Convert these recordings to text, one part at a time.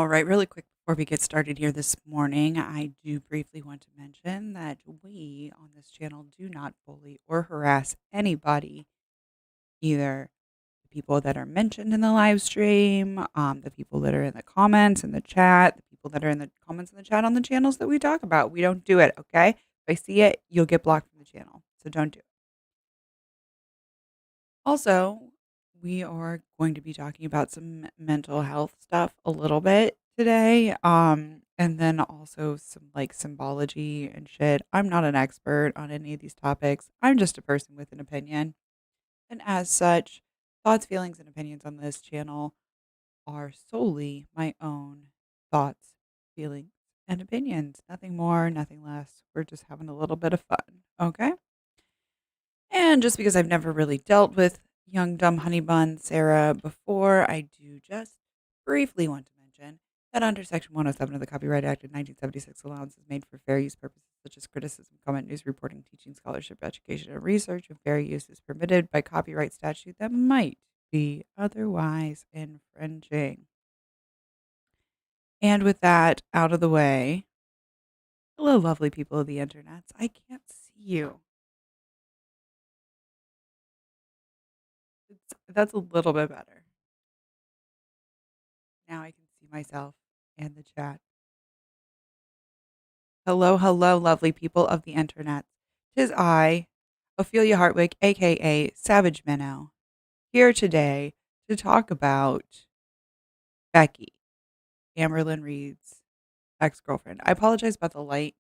All right, really quick before we get started here this morning, I do briefly want to mention that we on this channel do not bully or harass anybody, either the people that are mentioned in the live stream, the people that are in the comments in the chat, the people that are in the comments in the chat on the channels that we talk about. We don't do it, okay? If I see it, you'll get blocked from the channel, so don't do it. Also, we are going to be talking about some mental health stuff a little bit today. And then also some like symbology and shit. I'm not an expert on any of these topics. I'm just a person with an opinion. And as such, thoughts, feelings, and opinions on this channel are solely my own thoughts, feelings, and opinions. Nothing more, nothing less. We're just having a little bit of fun. Okay. And just because I've never really dealt with young dumb honey bun Sarah before, I do just briefly want to mention that under Section 107 of the Copyright Act of 1976, allowance is made for fair use purposes such as criticism, comment, news reporting, teaching, scholarship, education, and research, and fair use is permitted by copyright statute that might be otherwise infringing. And with that out of the way, hello, lovely people of the internet. I can't see you. That's a little bit better. Now I can see myself and the chat. Hello, hello, lovely people of the internet. 'Tis I, Ophelia Hartwig, aka Savage Minnow, here today to talk about Becky, Amberlynn Reid's ex-girlfriend. I apologize about the light.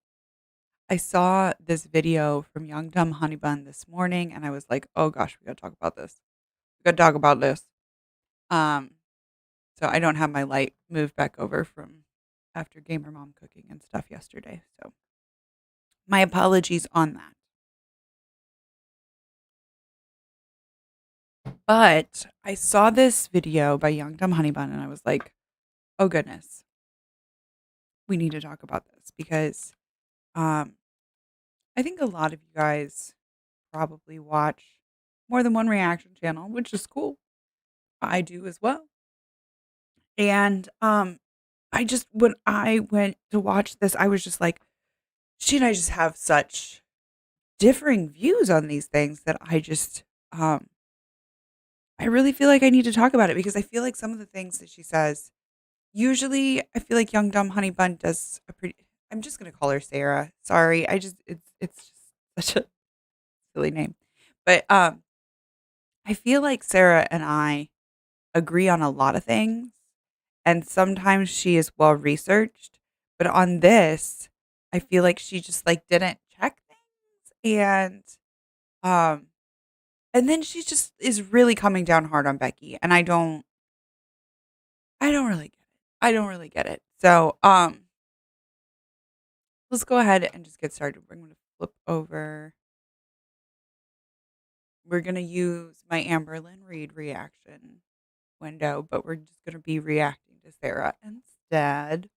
I saw this video from Young Dumb Honey Bun this morning, and I was like, oh gosh, we gotta talk about this. We gotta talk about this. So I don't have my light moved back over from after Gamer Mom cooking and stuff yesterday. So my apologies on that. But I saw this video by Young Dumb Honey Bun and I was like, oh goodness, we need to talk about this because I think a lot of you guys probably watch more than one reaction channel, which is cool. I do as well. And I just, when I went to watch this, I was just like, she and I just have such differing views on these things that I just, I really feel like I need to talk about it because I feel like some of the things that she says, usually I feel like Young Dumb Honey Bun does a pretty, I'm just going to call her Sarah. Sorry. It's just such a silly name. But I feel like Sarah and I agree on a lot of things. And sometimes she is well researched. But on this, I feel like she just like didn't check things. And then she just is really coming down hard on Becky. And I don't really get it. I don't really get it. So let's go ahead and just get started. We're going to flip over. We're going to use my Amberlynn Reid reaction window, but we're just going to be reacting to Sarah instead.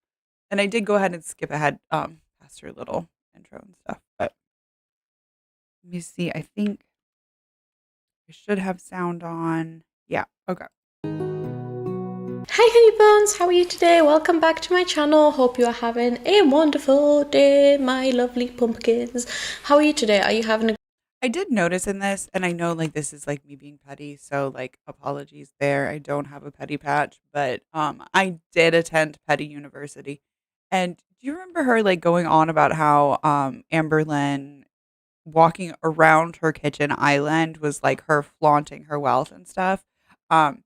And I did go ahead and skip ahead past her little intro and stuff. But let me see. I think I should have sound on. Yeah. Okay. Hi honey buns, how are you today? Welcome back to my channel. Hope you are having a wonderful day, my lovely pumpkins. How are you today? Are you having a I did notice in this, and I know like this is like me being petty, so like apologies there. I don't have a petty patch, but I did attend Petty University. And do you remember her like going on about how Amberlynn walking around her kitchen island was like her flaunting her wealth and stuff? Um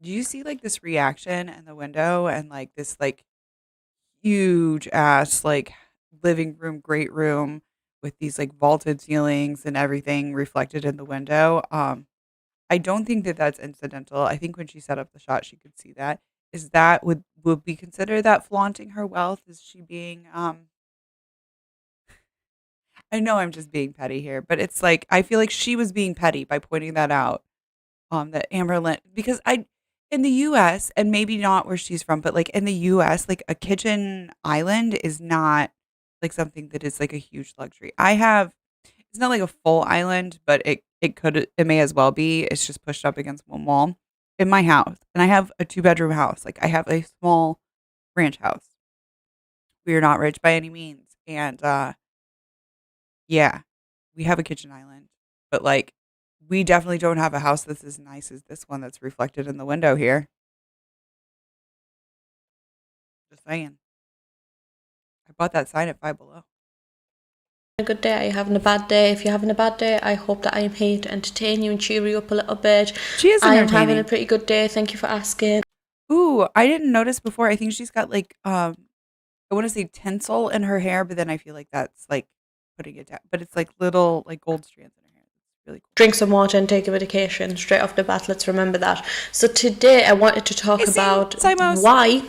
do you see like this reaction in the window and like this like huge ass like living room, great room with these like vaulted ceilings and everything reflected in the window? I don't think that that's incidental. I think when she set up the shot, she could see that. Is that would we consider that flaunting her wealth? Is she being I know I'm just being petty here, but it's like I feel like she was being petty by pointing that out. That Amberlynn, because I in the US and maybe not where she's from, but like in the US, like a kitchen island is not like something that is like a huge luxury. I have it's not like a full island, but it may as well be. It's just pushed up against one wall in my house. And I have a 2-bedroom house. Like I have a small ranch house. We are not rich by any means. And yeah, we have a kitchen island. But like we definitely don't have a house that's as nice as this one that's reflected in the window here. Just saying. I bought that sign at Five Below. A good day, are you having a bad day? If you're having a bad day, I hope that I am here to entertain you and cheer you up a little bit. She is I am entertaining. having a pretty good day, thank you for asking. Ooh, I didn't notice before. I think she's got like I want to say tinsel in her hair, but then I feel like that's like putting it down. But it's like little like gold strands in her hair. It's really cool. Drink some water and take a medication straight off the bat, let's remember that. So today I wanted to talk about why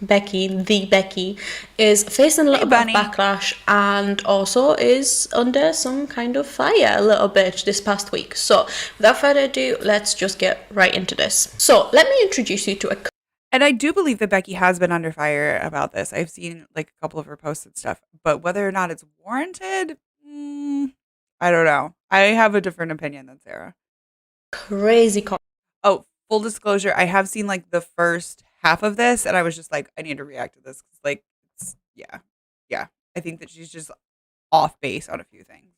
the Becky is facing a little bit of backlash and also is under some kind of fire a little bit this past week. So without further ado, let's just get right into this. So let me introduce you to a... And I do believe that Becky has been under fire about this. I've seen like a couple of her posts and stuff, but whether or not it's warranted, I don't know. I have a different opinion than Sarah. Crazy. Oh, full disclosure, I have seen like the first half of this and I was just like, I need to react to this. Like, yeah. I think that she's just off base on a few things.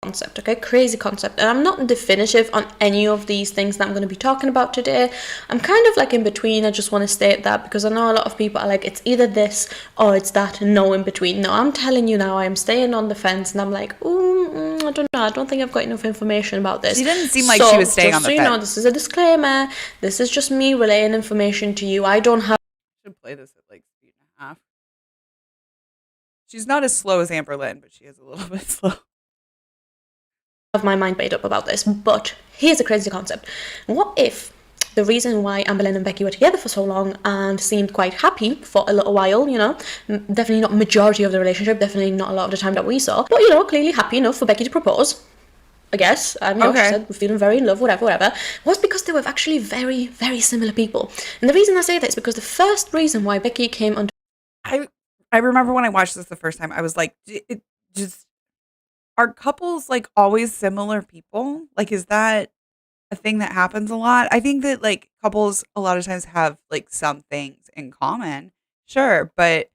Concept, okay? Crazy concept. And I'm not definitive on any of these things that I'm going to be talking about today. I'm kind of like in between. I just want to state that because I know a lot of people are like, it's either this or it's that, and no in between. No, I'm telling you now, I'm staying on the fence and I'm like, I don't know. I don't think I've got enough information about this. She didn't seem like she was staying on the fence. So you know, this is a disclaimer. This is just me relaying information to you. I don't have... I should play this at like speed and a half. She's not as slow as Amberlynn, but she is a little bit slow. My mind made up about this, but here's a crazy concept. What if the reason why Amberlynn and Becky were together for so long and seemed quite happy for a little while, you know, definitely not majority of the relationship, definitely not a lot of the time that we saw, but you know, clearly happy enough for Becky to propose, I guess. You know, she said, we're feeling very in love, whatever, was because they were actually very, very similar people. And the reason I say that is because the first reason why Becky came under... I remember when I watched this the first time, I was like, are couples like always similar people? Like, is that a thing that happens a lot? I think that like couples a lot of times have like some things in common. Sure. But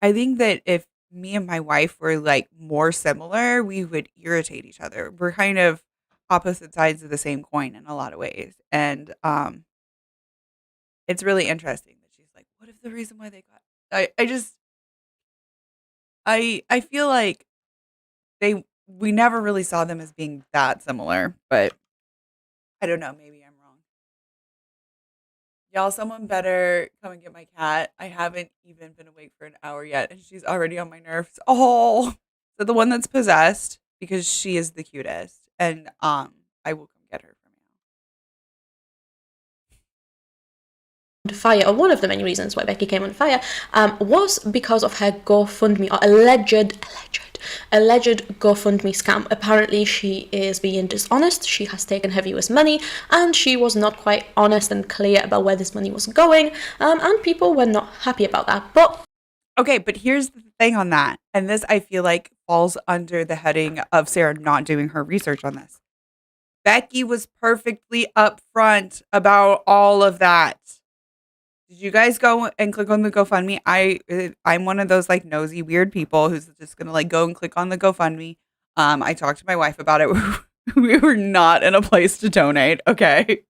I think that if me and my wife were like more similar, we would irritate each other. We're kind of opposite sides of the same coin in a lot of ways. And it's really interesting that she's like, what if the reason why they got... I feel like we never really saw them as being that similar, but I don't know, maybe I'm wrong. Y'all, someone better come and get my cat. I haven't even been awake for an hour yet, and she's already on my nerves. Oh, so the one that's possessed, because she is the cutest, and I will come get her from you. Fire, or one of the many reasons why Becky came on fire, was because of her Gofundme, or alleged Gofundme scam. Apparently she is being dishonest, she has taken her viewers' money, and she was not quite honest and clear about where this money was going, and people were not happy about that. But okay, but here's the thing on that, and this I feel like falls under the heading of Sarah not doing her research on this. Becky was perfectly upfront about all of that. Did you guys go and click on the GoFundMe? I'm one of those like nosy weird people who's just gonna like go and click on the GoFundMe. I talked to my wife about it. We were not in a place to donate. Okay,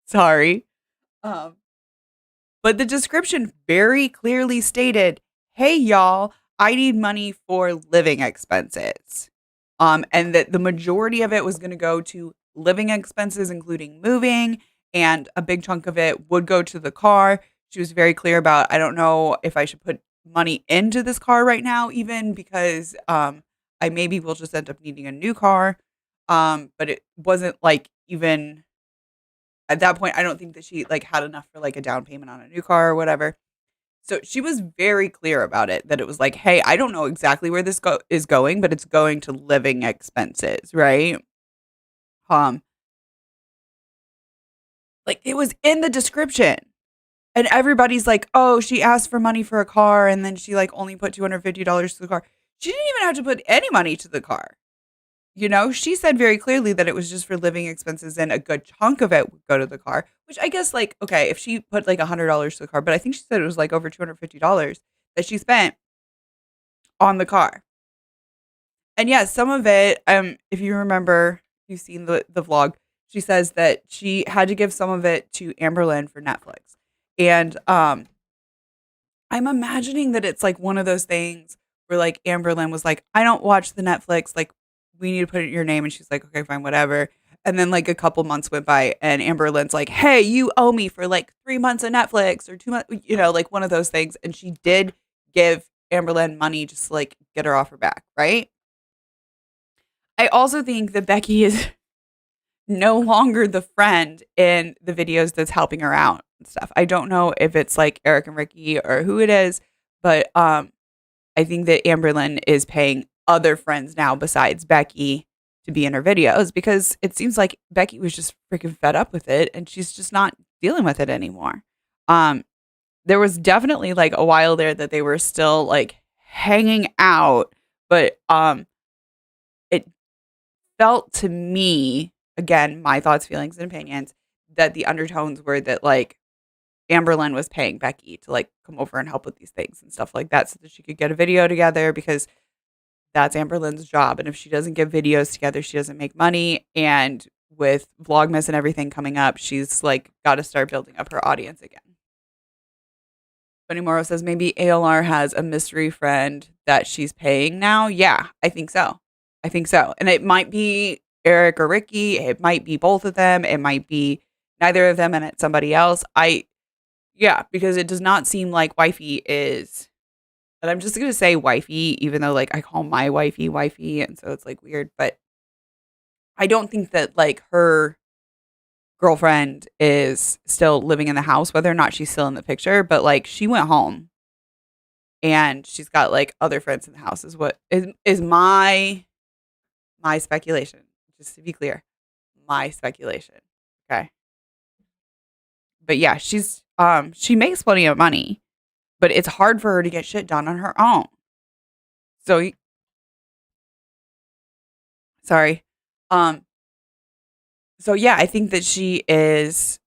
sorry. But the description very clearly stated, "Hey y'all, I need money for living expenses." And that the majority of it was going to go to living expenses, including moving, and a big chunk of it would go to the car. She was very clear about, I don't know if I should put money into this car right now, even because I maybe will just end up needing a new car. But it wasn't like even at that point, I don't think that she like had enough for like a down payment on a new car or whatever. So she was very clear about it, that it was like, hey, I don't know exactly where this is going, but it's going to living expenses, right? Like it was in the description. And everybody's like, oh, she asked for money for a car and then she like only put $250 to the car. She didn't even have to put any money to the car. she said very clearly that it was just for living expenses and a good chunk of it would go to the car, which I guess, like, okay, if she put like $100 to the car, but I think she said it was like over $250 that she spent on the car. And yeah, some of it, if you remember, you've seen the vlog, she says that she had to give some of it to Amberlynn for Netflix. And I'm imagining that it's like one of those things where like Amberlynn was like, I don't watch the Netflix, like we need to put it in your name. And she's like, okay, fine, whatever. And then like a couple months went by and Amberlynn's like, hey, you owe me for like 3 months of Netflix or 2 months, like one of those things. And she did give Amberlynn money just to like get her off her back, right? I also think that Becky is no longer the friend in the videos that's helping her out and stuff. I don't know if it's like Eric and Ricky or who it is, but I think that Amberlynn is paying other friends now besides Becky to be in her videos because it seems like Becky was just freaking fed up with it and she's just not dealing with it anymore. There was definitely like a while there that they were still like hanging out, but it felt to me, again, my thoughts, feelings, and opinions, that the undertones were that like Amberlynn was paying Becky to like come over and help with these things and stuff like that so that she could get a video together because that's Amberlynn's job. And if she doesn't get videos together, she doesn't make money. And with Vlogmas and everything coming up, she's like got to start building up her audience again. Bunny Morrow says maybe ALR has a mystery friend that she's paying now. Yeah, I think so. And it might be Eric or Ricky. It might be both of them. It might be neither of them and it's somebody else. Yeah, because it does not seem like wifey is, and I'm just going to say wifey, even though like I call my wifey. And so it's like weird, but I don't think that like her girlfriend is still living in the house, whether or not she's still in the picture, but like she went home and she's got like other friends in the house is what is my speculation, just to be clear, my speculation. Okay. But yeah, she makes plenty of money, but it's hard for her to get shit done on her own. So, sorry. So yeah, I think that she is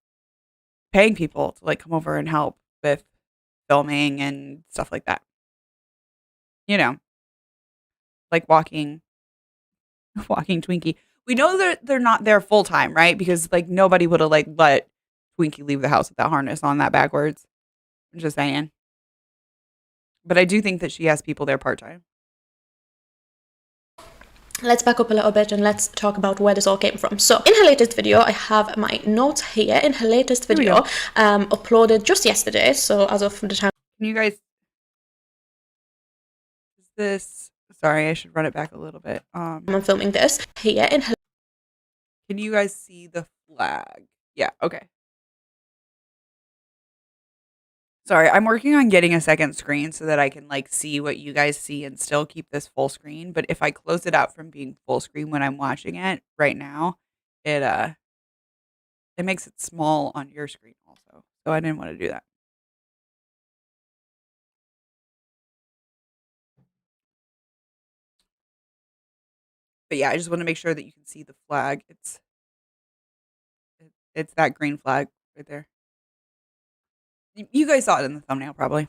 paying people to like come over and help with filming and stuff like that. Like walking Twinkie. We know that they're not there full time, right? Because like nobody would have like let Twinkie leave the house with that harness on that backwards. I'm just saying. But I do think that she has people there part time. Let's back up a little bit and let's talk about where this all came from. So in her latest video, I have my notes here. In her latest video, uploaded just yesterday, so as of the time. Can you guys, is this, sorry, I should run it back a little bit. I'm filming this here in her. Can you guys see the flag? Yeah, okay. Sorry, I'm working on getting a second screen so that I can like see what you guys see and still keep this full screen. But if I close it out from being full screen when I'm watching it right now, it makes it small on your screen also. So I didn't want to do that. But yeah, I just want to make sure that you can see the flag. It's that green flag right there. You guys saw it in the thumbnail probably.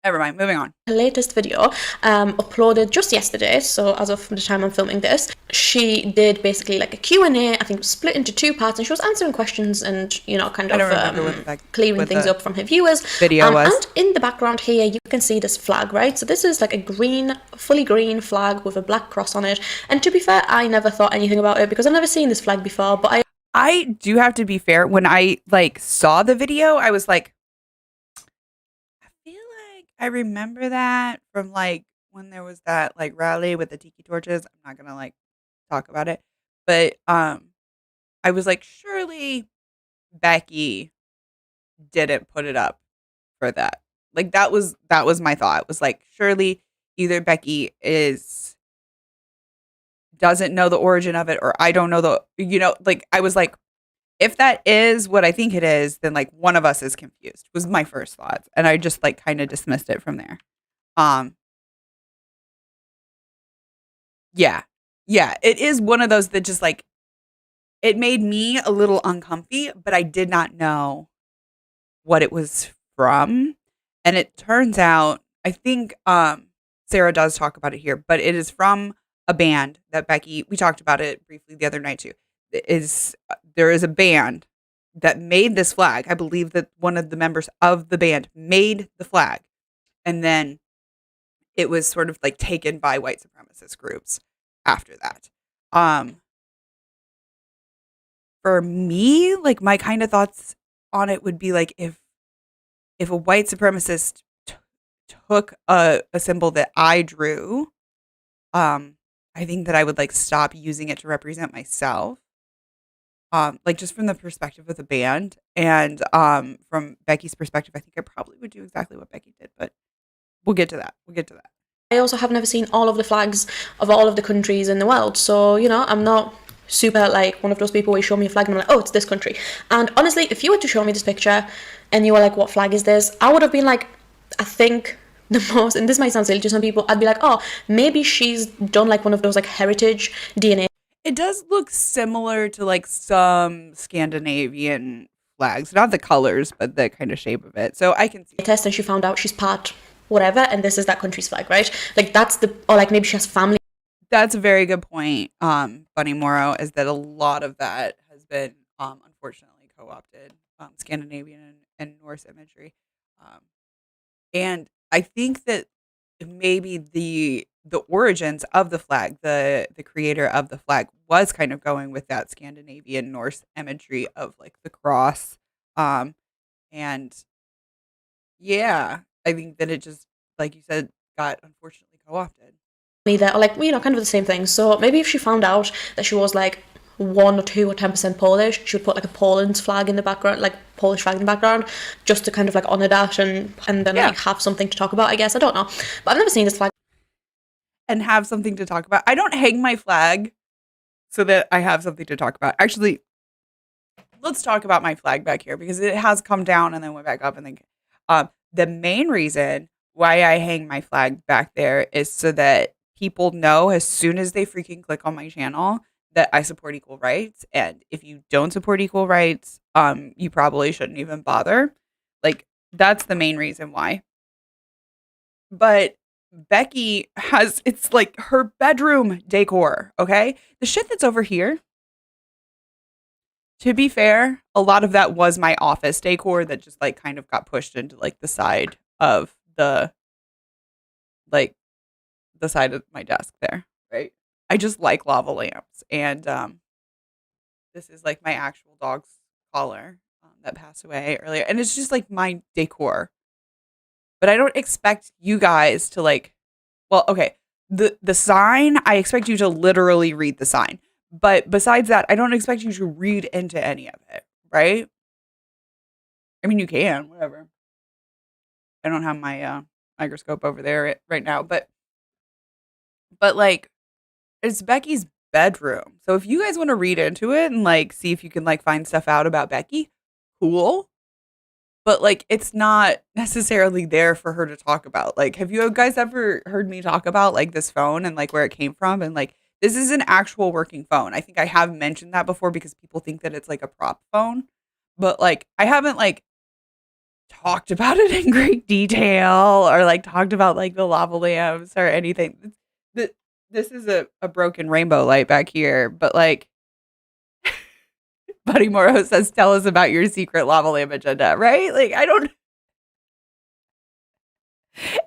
Never mind, moving on. Her latest video, uploaded just yesterday, so as of the time I'm filming this, she did basically like a Q&A, I think it was split into 2 parts, and she was answering questions and, kind of clearing things up from her viewers. And in the background here, you can see this flag, right? So this is like a green, fully green flag with a black cross on it. And to be fair, I never thought anything about it because I've never seen this flag before, but I do have to be fair. When I like saw the video, I was like, I feel like I remember that from like when there was that like rally with the tiki torches. I'm not gonna like talk about it, but I was like, surely Becky didn't put it up for that. Like that was my thought. It was like, surely either Becky doesn't know the origin of it, or I don't know like I was like, if that is what I think it is, then like one of us is confused was my first thought. And I just like kind of dismissed it from there. Yeah. Yeah, it is one of those that just like it made me a little uncomfy, but I did not know what it was from. And it turns out, I think Sarah does talk about it here, but it is from a band that Becky, we talked about it briefly the other night too. There is a band that made this flag. I believe that one of the members of the band made the flag. And then it was sort of like taken by white supremacist groups after that. For me, like my kind of thoughts on it would be like if a white supremacist took a symbol that I drew, I think that I would like stop using it to represent myself. Like just from the perspective of the band and from Becky's perspective, I think I probably would do exactly what Becky did, but we'll get to that. I also have never seen all of the flags of all of the countries in the world. So, you know, I'm not super like one of those people where you show me a flag and I'm like, oh, it's this country. And honestly, if you were to show me this picture and you were like, what flag is this? I would have been like, I think the most, and this might sound silly to some people, I'd be like, oh, maybe she's done like one of those like heritage DNA. It does look similar to like some Scandinavian flags, not the colors, but the kind of shape of it. So I can see test and she found out she's part whatever and this is that country's flag, right? Like that's the, or like maybe she has family. That's a very good point, Bunny Morrow, is that a lot of that has been unfortunately co-opted, Scandinavian and Norse imagery. And I think that maybe the origins of the flag, the creator of the flag was kind of going with that Scandinavian Norse imagery of like the cross. And yeah, I think that it just, like you said, got unfortunately co-opted. There, or like, you know, kind of the same thing. So maybe if she found out that she was like 1 or 2 or 10% Polish, she would put like a Poland's flag in the background, like Polish flag in the background, just to kind of like honor that and then like have something to talk about, I guess. I don't know. But I've never seen this flag. And have something to talk about. I don't hang my flag so that I have something to talk about. Actually, let's talk about my flag back here because it has come down and then went back up. And then the main reason why I hang my flag back there is so that people know as soon as they freaking click on my channel that I support equal rights. And if you don't support equal rights, you probably shouldn't even bother. Like, that's the main reason why. But Becky has, it's like her bedroom decor, okay? The shit that's over here, to be fair, a lot of that was my office decor that just like kind of got pushed into like the side of the side of my desk there, right? I just like lava lamps. And this is like my actual dog's collar that passed away earlier. And it's just like my decor. But I don't expect you guys to like, well, okay, the sign, I expect you to literally read the sign. But besides that, I don't expect you to read into any of it, right? I mean, you can, whatever. I don't have my microscope over there right now, but like, it's Becky's bedroom. So if you guys want to read into it and like see if you can like find stuff out about Becky, cool. But like, it's not necessarily there for her to talk about. Like, have you guys ever heard me talk about like this phone and like where it came from? And like, this is an actual working phone. I think I have mentioned that before because people think that it's like a prop phone. But like, I haven't like talked about it in great detail or like talked about like the lava lamps or anything. This is a broken rainbow light back here, but like Buddy Morrow says, tell us about your secret lava lamp agenda, right? Like, I don't,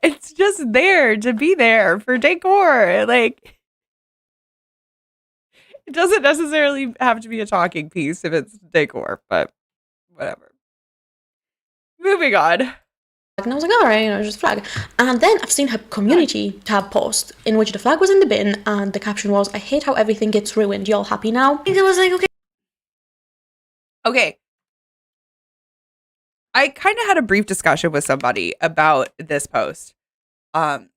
it's just there to be there for decor. Like, it doesn't necessarily have to be a talking piece if it's decor, but whatever. Moving on. And I was like, all right, you know, just a flag. And then I've seen her community tab post in which the flag was in the bin and the caption was, I hate how everything gets ruined. Y'all happy now? I think it was like, okay. Okay. I kind of had a brief discussion with somebody about this post on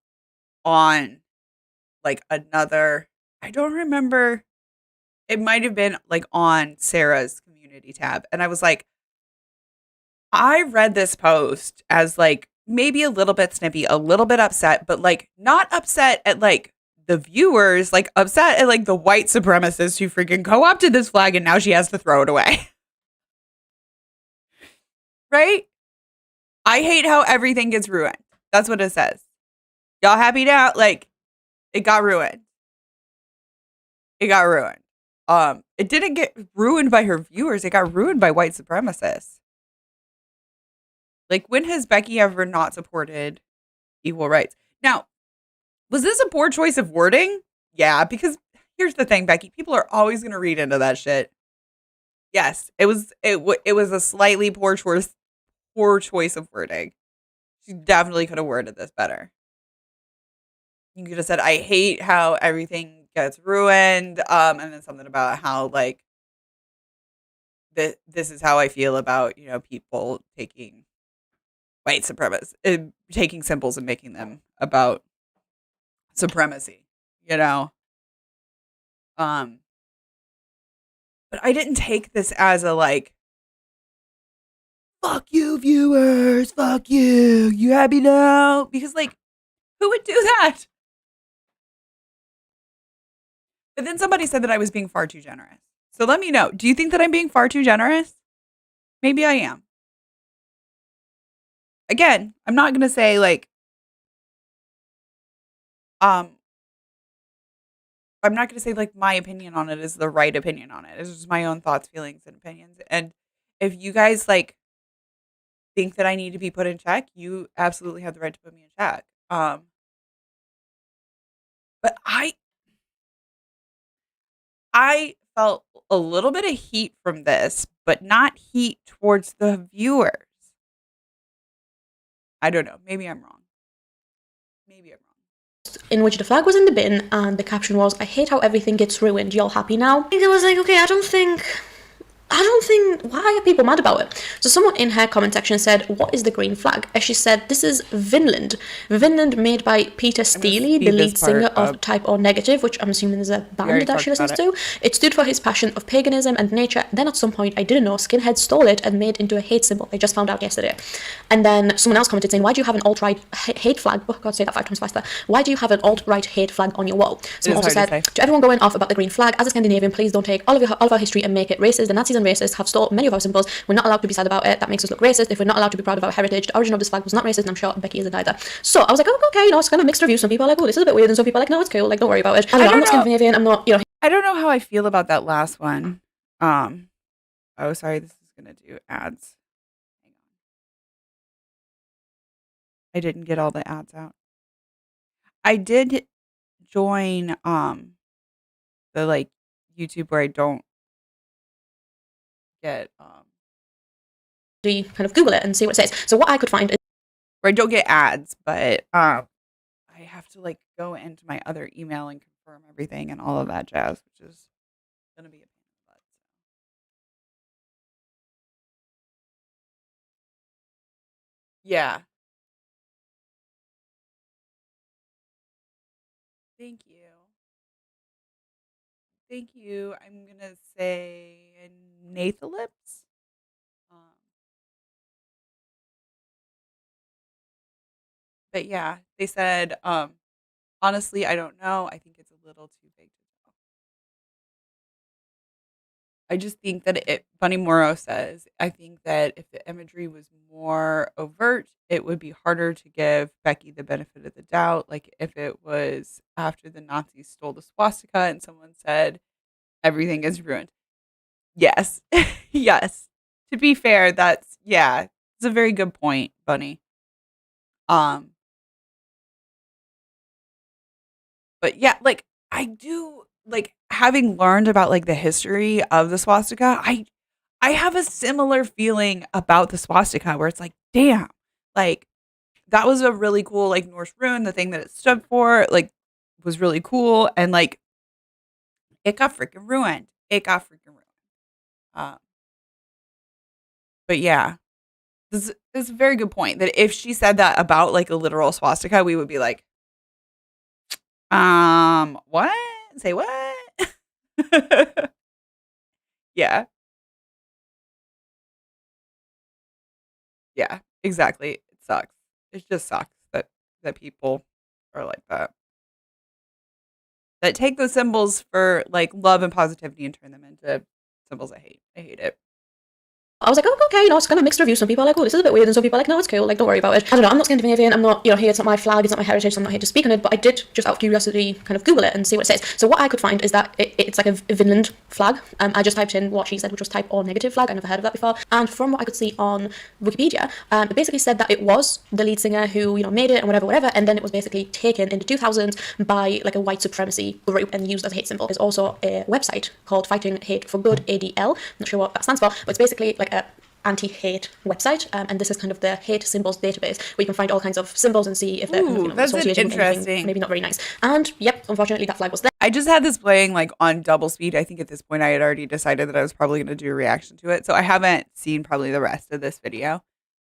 like another, I don't remember. It might have been like on Sarah's community tab. And I was like, I read this post as like maybe a little bit snippy, a little bit upset, but like not upset at like the viewers like upset at like the white supremacists who freaking co-opted this flag and now she has to throw it away. Right? I hate how everything gets ruined. That's what it says. Y'all happy now? Like, it got ruined. It got ruined. It didn't get ruined by her viewers. It got ruined by white supremacists. Like, when has Becky ever not supported equal rights? Now, was this a poor choice of wording? Yeah, because here's the thing, Becky. People are always going to read into that shit. Yes, it was a slightly poor choice of wording. She definitely could have worded this better. You could have said, I hate how everything gets ruined. And then something about how like this is how I feel about, people taking white supremacy, taking symbols and making them about supremacy, you know? But I didn't take this as a like, fuck you viewers, fuck you. You happy now? Because like, who would do that? But then somebody said that I was being far too generous. So let me know. Do you think that I'm being far too generous? Maybe I am. Again, I'm not going to say like, I'm not going to say like my opinion on it is the right opinion on it. It's just my own thoughts, feelings, and opinions. And if you guys like think that I need to be put in check, you absolutely have the right to put me in check. But I felt a little bit of heat from this, but not heat towards the viewers. I don't know. Maybe I'm wrong. In which the flag was in the bin and the caption was, I hate how everything gets ruined, y'all happy now? I was like, okay, I don't think, why are people mad about it? So someone in her comment section said, what is the green flag? And she said, this is Vinland. Vinland made by Peter Steele, the lead singer of Type O Negative, which I'm assuming is a band that she listens to. It stood for his passion of paganism and nature. Then at some point, I didn't know, skinheads stole it and made into a hate symbol. I just found out yesterday. And then someone else commented saying, why do you have an alt-right hate flag? Oh God, say that 5 times faster. Why do you have an alt-right hate flag on your wall? Someone also said, to everyone going off about the green flag, as a Scandinavian, please don't take all of our history and make it racist. The Nazis and racists have stolen many of our symbols. We're not allowed to be sad about it. That makes us look racist. If we're not allowed to be proud of our heritage, the origin of this flag was not racist, and I'm sure Becky isn't either. So I was like, oh, okay, it's kind of mixed reviews. Some people are like, oh, this is a bit weird, and some people are like, no, it's cool. Like, don't worry about it. I'm not Scandinavian. I'm not, I don't know how I feel about that last one. Oh, sorry, this is gonna do ads. Hang on. I didn't get all the ads out. I did join the like YouTube where I don't get kind of Google it and see what it says. So what I could find is where I don't get ads, but I have to like go into my other email and confirm everything and all of that jazz, which is gonna be a pain in the butt. Yeah. Thank you. Thank you. I'm gonna say Nathalips. But yeah, they said, honestly, I don't know. I think it's a little too big to tell. I just think that Bunny Morrow says, I think that if the imagery was more overt, it would be harder to give Becky the benefit of the doubt. Like if it was after the Nazis stole the swastika and someone said everything is ruined. Yes. Yes. To be fair, it's a very good point, Bunny. But yeah, like I do like having learned about like the history of the swastika, I have a similar feeling about the swastika where it's like, damn, like that was a really cool like Norse rune, the thing that it stood for, like was really cool and like it got freaking ruined. It got freaking ruined. Um, but yeah, this is a very good point that if she said that about like a literal swastika, we would be like, what? Say what? Yeah. Yeah, exactly. It sucks. It just sucks that people are like that. that take those symbols for like love and positivity and turn them into symbols I hate. I hate it. I was like, oh, okay, it's kind of mixed reviews. Some people are like, oh, this is a bit weird, and some people are like, no, it's cool, like, don't worry about it. I don't know, I'm not Scandinavian, I'm not, here, it's not my flag, it's not my heritage, so I'm not here to speak on it, but I did, just out of curiosity, kind of Google it and see what it says. So what I could find is that it's like a Vinland flag. I just typed in what she said, which was type or negative flag. I never heard of that before. And from what I could see on Wikipedia, it basically said that it was the lead singer who, made it and whatever, and then it was basically taken in the 2000s by like a white supremacy group and used as a hate symbol. There's also a website called Fighting Hate for Good, ADL. I'm not sure what that stands for, but it's basically like a anti-hate website, and this is kind of the hate symbols database where you can find all kinds of symbols and see if they're that's associated with interesting. anything maybe not very nice. And yep, unfortunately that flag was there. I just had this playing like on double speed. I think at this point I had already decided that I was probably going to do a reaction to it, so I haven't seen probably the rest of this video.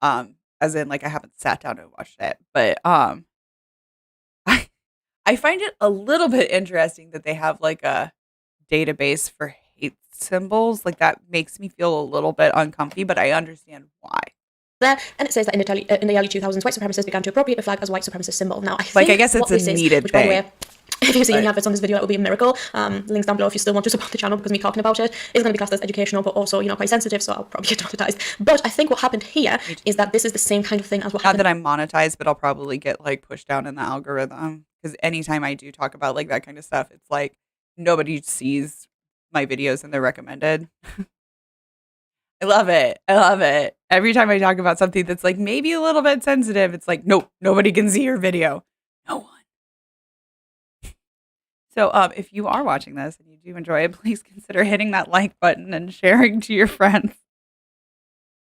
As in like I haven't sat down and watched it, but I find it a little bit interesting that they have like a database for hate symbols. Like that makes me feel a little bit uncomfy, but I understand why. There, and it says that in the early 2000s, white supremacists began to appropriate the flag as a white supremacist symbol. Now, I guess it's a needed which, thing. By the way, if you see any adverts on this video, it will be a miracle. Links down below if you still want to support the channel, because me talking about it is going to be classed as educational, but also, quite sensitive, so I'll probably get monetized. But I think what happened here is that this is the same kind of thing as what happened. Not that I'm monetized, but I'll probably get like pushed down in the algorithm, because anytime I do talk about like that kind of stuff, it's like nobody sees my videos and they're recommended. I love it. I love it. Every time I talk about something that's like maybe a little bit sensitive, it's like, nope, nobody can see your video. No one. So if you are watching this and you do enjoy it, please consider hitting that like button and sharing to your friends.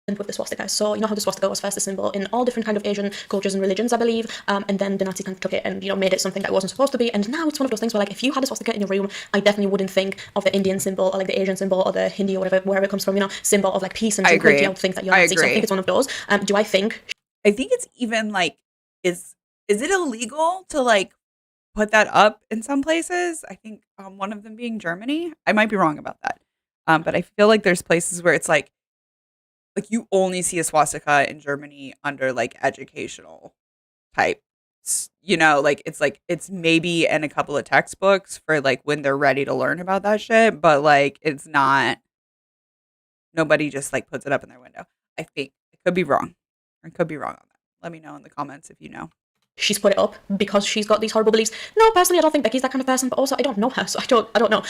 And with the swastika. So how the swastika was first a symbol in all different kind of Asian cultures and religions, I believe, and then the Nazis kind of took it and made it something that it wasn't supposed to be. And now it's one of those things where like if you had a swastika in your room, I definitely wouldn't think of the Indian symbol or like the Asian symbol or the Hindi or wherever it comes from, symbol of like peace and tranquility. I would think that you're Nazi. So I think it's one of those. Do I think? I think it's even like is it illegal to like put that up in some places? I think one of them being Germany. I might be wrong about that, but I feel like there's places where it's like you only see a swastika in Germany under like educational type, like it's maybe in a couple of textbooks for like when they're ready to learn about that shit, but like it's not, nobody just like puts it up in their window. I think I could be wrong. I could be wrong on that. Let me know in the comments if you know. She's put it up because she's got these horrible beliefs. No, personally, I don't think Becky's that kind of person, but also I don't know her, so I don't know.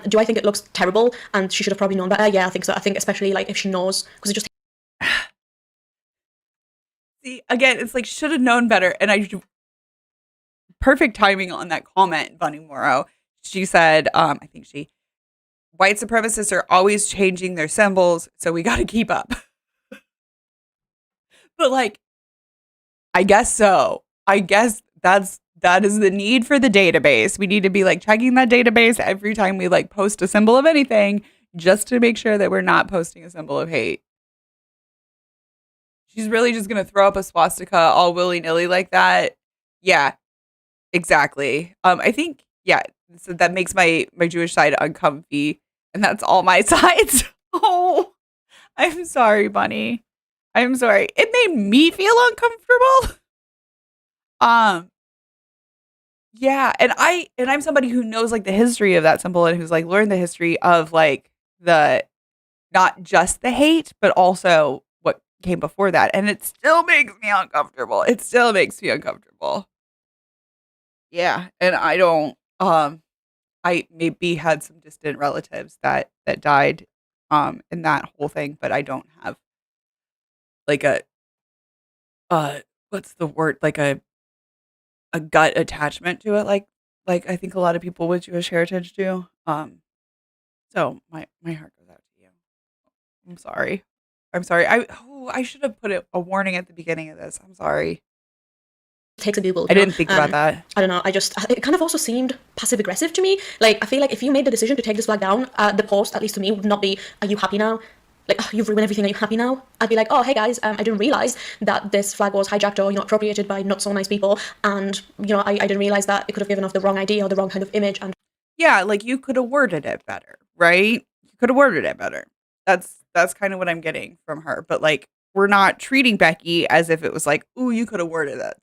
Do I think it looks terrible and she should have probably known better? Yeah, I think so. I think especially like if she knows, because it just see, again, it's like should have known better. And perfect timing on that comment, Bunny Morrow. She said, white supremacists are always changing their symbols, so we got to keep up. But like, I guess so. I guess that is the need for the database. We need to be like checking that database every time we like post a symbol of anything, just to make sure that we're not posting a symbol of hate. She's really just going to throw up a swastika all willy-nilly like that. Yeah, exactly. I think, yeah, so that makes my Jewish side uncomfy, and that's all my sides. Oh, I'm sorry, Bunny. I'm sorry. It made me feel uncomfortable. Yeah, and I'm somebody who knows like the history of that symbol and who's like learned the history of like the not just the hate, but also what came before that, and it still makes me uncomfortable. It still makes me uncomfortable. Yeah, and I don't I maybe had some distant relatives that died in that whole thing, but I don't have like a what's the word, like a gut attachment to it like I think a lot of people with Jewish heritage do. So my heart goes out to you. I'm sorry. I should have put a warning at the beginning of this. I'm sorry. Takes a Google. I didn't think about that. I don't know. It kind of also seemed passive aggressive to me. Like I feel like if you made the decision to take this flag down, the post, at least to me, would not be, "Are you happy now?" Like, oh, you've ruined everything, are you happy now? I'd be like, oh, hey guys, I didn't realize that this flag was hijacked or, appropriated by not so nice people. And, I didn't realize that it could have given off the wrong idea or the wrong kind of image. And yeah, like you could have worded it better, right? You could have worded it better. That's kind of what I'm getting from her. But like, we're not treating Becky as if it was like, ooh, you could have worded that.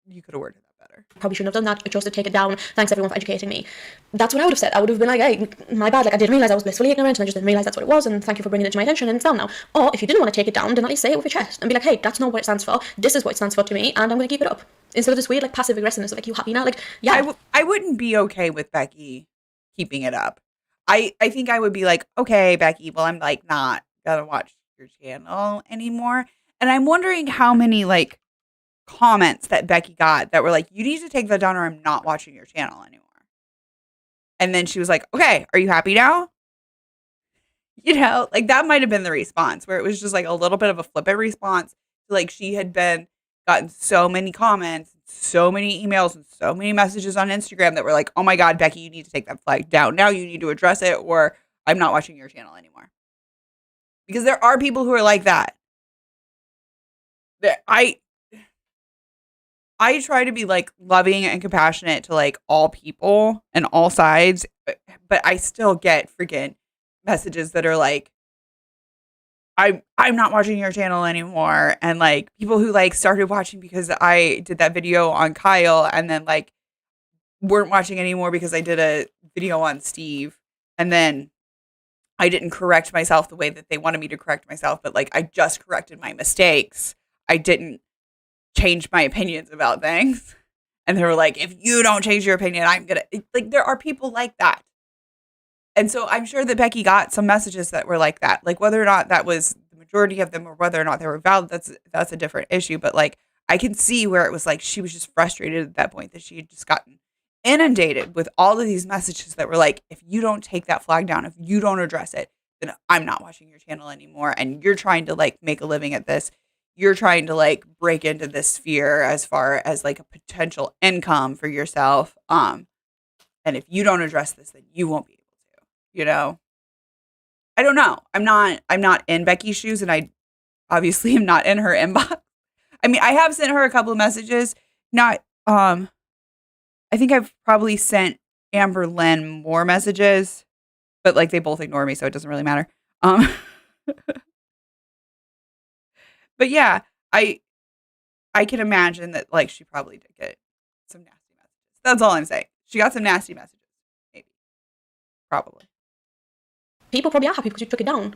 You could have worded that better. her. Probably shouldn't have done that. I chose to take it down. Thanks everyone for educating me. That's what I would have said. I would have been like, hey, my bad. Like, I didn't realize I was blissfully ignorant, and I just didn't realize that's what it was. And thank you for bringing it to my attention. And it's down now. Or if you didn't want to take it down, then at least say it with your chest and be like, hey, that's not what it stands for. This is what it stands for to me, and I'm going to keep it up. Instead of this weird like passive aggressiveness of like, you happy now? Like, yeah, I wouldn't be okay with Becky keeping it up. I think I would be like, okay, Becky, well, I'm like not gonna watch your channel anymore. And I'm wondering how many like comments that Becky got that were like, you need to take that down or I'm not watching your channel anymore. And then she was like, okay, are you happy now? You know, like that might have been the response where it was just like a little bit of a flippant response. Like she had gotten so many comments, so many emails, and so many messages on Instagram that were like, oh my God, Becky, you need to take that flag down. Now you need to address it or I'm not watching your channel anymore. Because there are people who are like that. I try to be like loving and compassionate to like all people and all sides, but I still get freaking messages that are like, I'm not watching your channel anymore. And like people who like started watching because I did that video on Kyle and then like weren't watching anymore because I did a video on Steve. And then I didn't correct myself the way that they wanted me to correct myself, but like I just corrected my mistakes. I didn't change my opinions about things. And they were like, if you don't change your opinion, I'm going to like, there are people like that. And so I'm sure that Becky got some messages that were like that, like whether or not that was the majority of them or whether or not they were valid, that's a different issue. But like, I can see where it was like, she was just frustrated at that point that she had just gotten inundated with all of these messages that were like, if you don't take that flag down, if you don't address it, then I'm not watching your channel anymore. And you're trying to like make a living at this. You're trying to like break into this sphere as far as like a potential income for yourself. And if you don't address this, then you won't be able to, you know? I don't know. I'm not in Becky's shoes and I obviously am not in her inbox. I mean, I have sent her a couple of messages, not, I think I've probably sent Amberlynn more messages, but like they both ignore me, so it doesn't really matter. But yeah, I can imagine that like she probably did get some nasty messages. That's all I'm saying. She got some nasty messages. Maybe. Probably. people probably are happy because you took it down.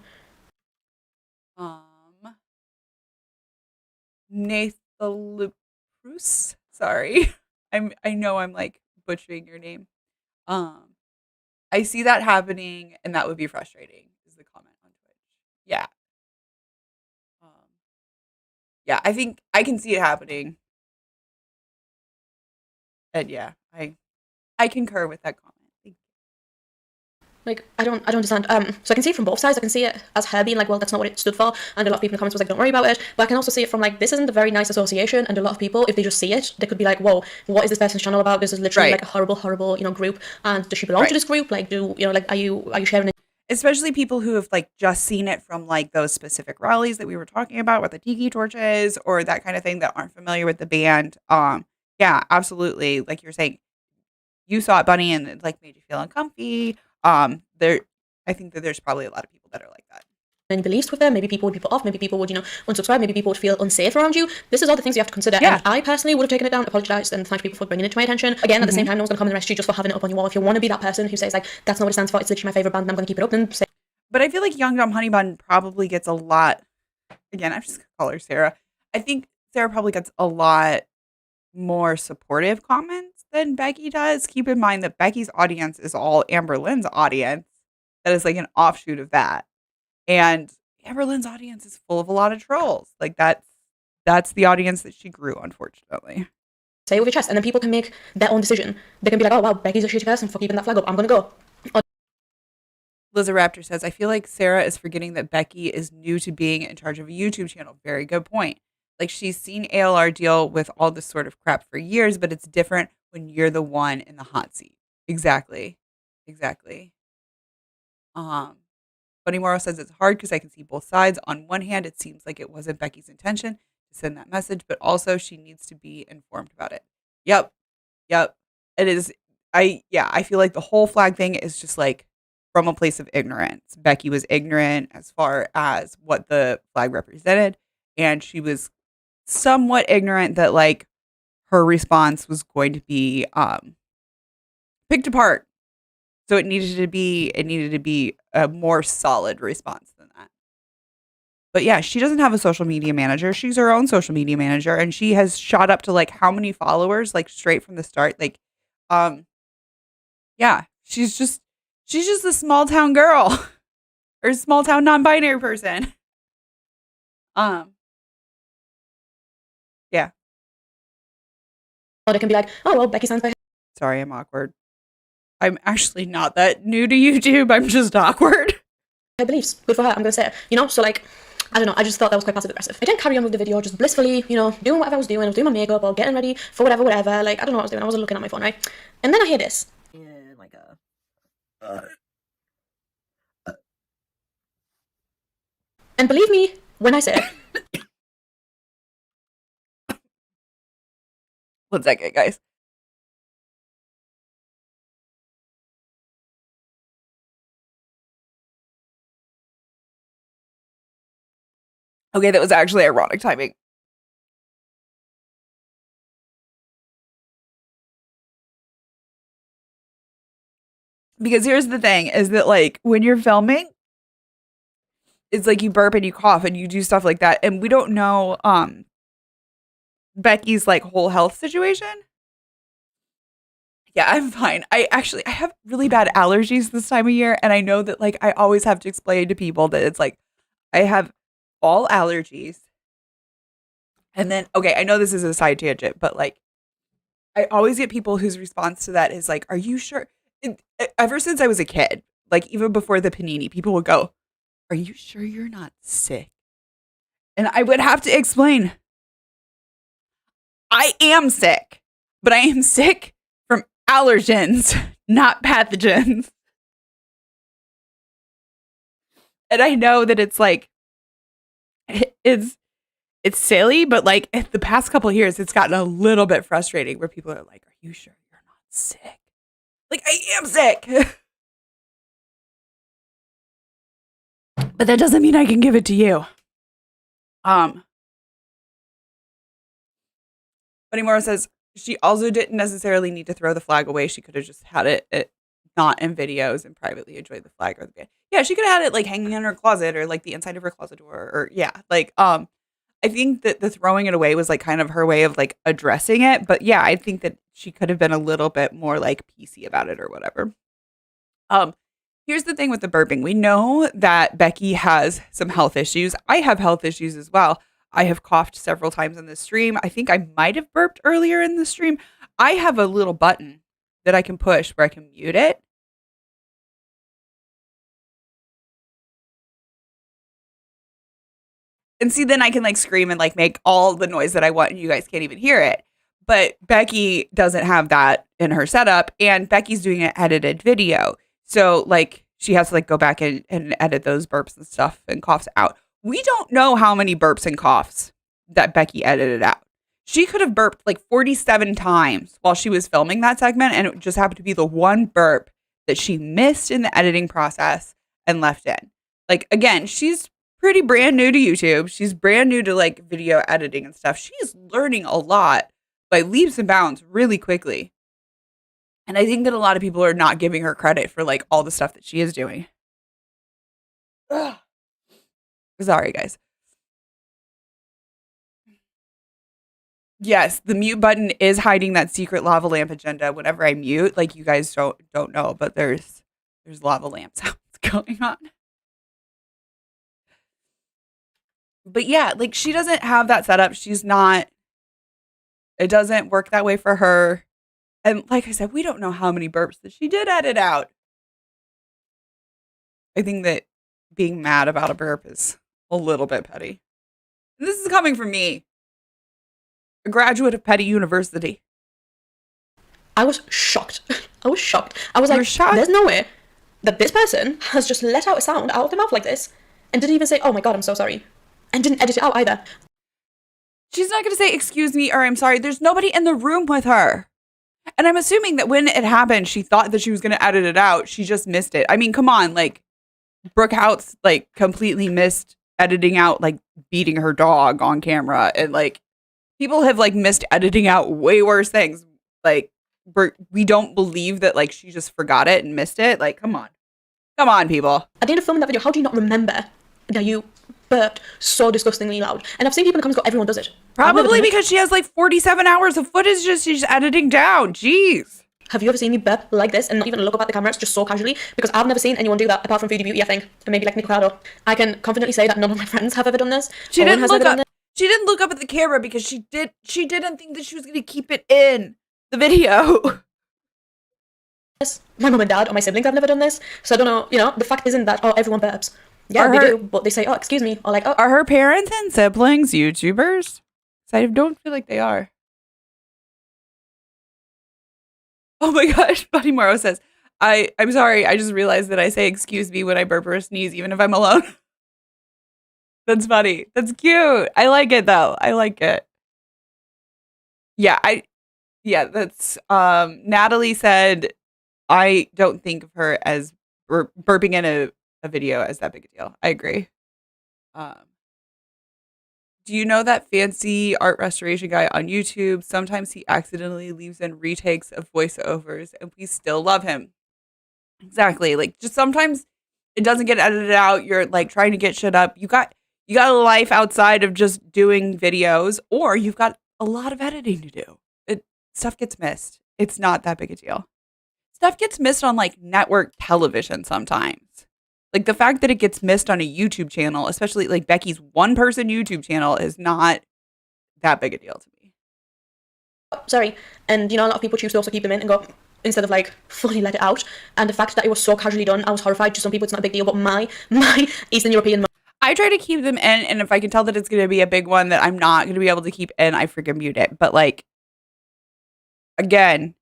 Nathaluprus. Sorry. I know I'm like butchering your name. I see that happening and that would be frustrating is the comment on Twitch. Yeah. Yeah, I think I can see it happening. And yeah, I concur with that comment. Thank you. Like, I don't understand. So I can see it from both sides. I can see it as her being like, well, that's not what it stood for, and a lot of people in the comments was like, don't worry about it. But I can also see it from like, this isn't a very nice association, and a lot of people, if they just see it, they could be like, whoa, what is this person's channel about? This is literally like a horrible, group. And does she belong to this group? Like, are you sharing it? Especially people who have like just seen it from like those specific rallies that we were talking about with the tiki torches or that kind of thing that aren't familiar with the band. Yeah, absolutely. Like you're saying, you saw it, Bunny, and it like made you feel uncomfy. I think that there's probably a lot of people that are like that. Any beliefs with them, maybe people would be put off, maybe people would, unsubscribe, maybe people would feel unsafe around you. This is all the things you have to consider. Yeah. And I personally would have taken it down, apologized, and thanked people for bringing it to my attention. Again, at the same time, no one's going to come and arrest you just for having it up on your wall. If you want to be that person who says, like, that's not what it stands for, it's literally my favorite band, and I'm going to keep it up, then say. But I feel like Young Dumb Honey Bun probably gets a lot, again, I'm just going to call her Sarah. I think Sarah probably gets a lot more supportive comments than Becky does. Keep in mind that Becky's audience is all Amberlynn's audience. That is like an offshoot of that. And Amberlynn's audience is full of a lot of trolls. Like that's the audience that she grew, unfortunately. Say it with your chest, and then people can make their own decision. They can be like, oh wow, Becky's a shitty person for keeping that flag up. I'm gonna go. Liza Raptor says, I feel like Sarah is forgetting that Becky is new to being in charge of a YouTube channel. Very good point. Like she's seen ALR deal with all this sort of crap for years, but it's different when you're the one in the hot seat. Exactly. Bunny Morrow says it's hard because I can see both sides. On one hand, it seems like it wasn't Becky's intention to send that message, but also she needs to be informed about it. Yep. It is. I feel like the whole flag thing is just like from a place of ignorance. Becky was ignorant as far as what the flag represented, and she was somewhat ignorant that like her response was going to be picked apart. So it needed to be a more solid response than that. But yeah, she doesn't have a social media manager. She's her own social media manager, and she has shot up to like how many followers, like straight from the start. Like, yeah, she's just a small town girl or small town non-binary person. Yeah. Or they can be like, oh, well, Becky sounds very Sorry, I'm awkward. I'm actually not that new to YouTube. I'm just awkward. her beliefs. Good for her, I'm going to say it. You know, so like, I don't know, I just thought that was quite passive aggressive. I didn't carry on with the video, just blissfully, you know, doing whatever I was doing. I was doing my makeup or getting ready for whatever. Like, I don't know what I was doing. I wasn't looking at my phone, right? And then I hear this. Yeah, like And believe me when I say it. 1 second, guys. Okay, that was actually ironic timing. Because here's the thing is that like when you're filming, it's like you burp and you cough and you do stuff like that. And we don't know Becky's like whole health situation. Yeah, I'm fine. I have really bad allergies this time of year. And I know that like I always have to explain to people that it's like I have all allergies. And then, okay, I know this is a side tangent, but like I always get people whose response to that is like, are you sure? Ever since I was a kid, like even before the panini, people would go, are you sure you're not sick? And I would have to explain, I am sick, but I am sick from allergens, not pathogens. And I know that it's like, it's silly, but like the past couple of years, it's gotten a little bit frustrating where people are like, are you sure you're not sick? Like, I am sick. But that doesn't mean I can give it to you. Bunny Mora says she also didn't necessarily need to throw the flag away. She could have just had it not in videos and privately enjoyed the flag or the band. Yeah, she could have had it like hanging in her closet or like the inside of her closet door or yeah, like I think that the throwing it away was like kind of her way of like addressing it. But yeah, I think that she could have been a little bit more like PC about it or whatever. Here's the thing with the burping. We know that Becky has some health issues. I have health issues as well. I have coughed several times in the stream. I think I might have burped earlier in the stream. I have a little button that I can push where I can mute it. And see, then I can like scream and like make all the noise that I want and you guys can't even hear it. But Becky doesn't have that in her setup and Becky's doing an edited video. So like she has to like go back and edit those burps and stuff and coughs out. We don't know how many burps and coughs that Becky edited out. She could have burped like 47 times while she was filming that segment. And it just happened to be the one burp that she missed in the editing process and left in. Like, again, she's pretty brand new to YouTube. She's brand new to like video editing and stuff. She's learning a lot by leaps and bounds really quickly. And I think that a lot of people are not giving her credit for like all the stuff that she is doing. Ugh. Sorry, guys. Yes, the mute button is hiding that secret lava lamp agenda. Whenever I mute, like you guys don't know, but there's lava lamp sounds going on. But yeah, like she doesn't have that setup. She's not. It doesn't work that way for her. And like I said, we don't know how many burps that she did edit out. I think that being mad about a burp is a little bit petty. And this is coming from me, a graduate of Petty University. I was shocked. I was shocked. I was like, shocked? There's no way that this person has just let out a sound out of their mouth like this and didn't even say, oh my God, I'm so sorry. And didn't edit it out either. She's not going to say, excuse me, or I'm sorry. There's nobody in the room with her. And I'm assuming that when it happened, she thought that she was going to edit it out. She just missed it. I mean, come on. Like, Brooke Houts, like, completely missed editing out, like, beating her dog on camera. And, like, People have like missed editing out way worse things. Like we don't believe that like she just forgot it and missed it. Like, come on, people. At the end of filming that video, how do you not remember that you burped so disgustingly loud? And I've seen people in the comments go, everyone does it. Probably because she has like 47 hours of footage just she's editing down. Jeez. Have you ever seen me burp like this and not even look up at the cameras just so casually? Because I've never seen anyone do that apart from Foodie Beauty, I think, and maybe like Nicocado. I can confidently say that none of my friends have ever done this. She didn't look up at the camera because she didn't think that she was going to keep it in the video. My mum and dad or my siblings have never done this, so I don't know. You know, the fact isn't that everyone burps. Yeah, they do, but they say excuse me, or like are her parents and siblings YouTubers? I don't feel like they are. Oh my gosh, Buddy Morrow says, I'm sorry, I just realized that I say excuse me when I burp or sneeze, even if I'm alone. That's funny. That's cute. I like it though. I like it. Yeah, that's Natalie said I don't think of her as burping in a video as that big a deal. I agree. Do you know that fancy art restoration guy on YouTube? Sometimes he accidentally leaves in retakes of voiceovers and we still love him. Exactly. Like just sometimes it doesn't get edited out. You're like trying to get shit up. You got a life outside of just doing videos, or you've got a lot of editing to do. Stuff gets missed. It's not that big a deal. Stuff gets missed on like network television sometimes. Like the fact that it gets missed on a YouTube channel, especially like Becky's one-person YouTube channel, is not that big a deal to me. Sorry. And, you know, a lot of people choose to also keep them in and go, instead of like fully let it out. And the fact that it was so casually done, I was horrified. To some people, it's not a big deal, but my Eastern European I try to keep them in, and if I can tell that it's going to be a big one that I'm not going to be able to keep in, I freaking mute it. But like, again,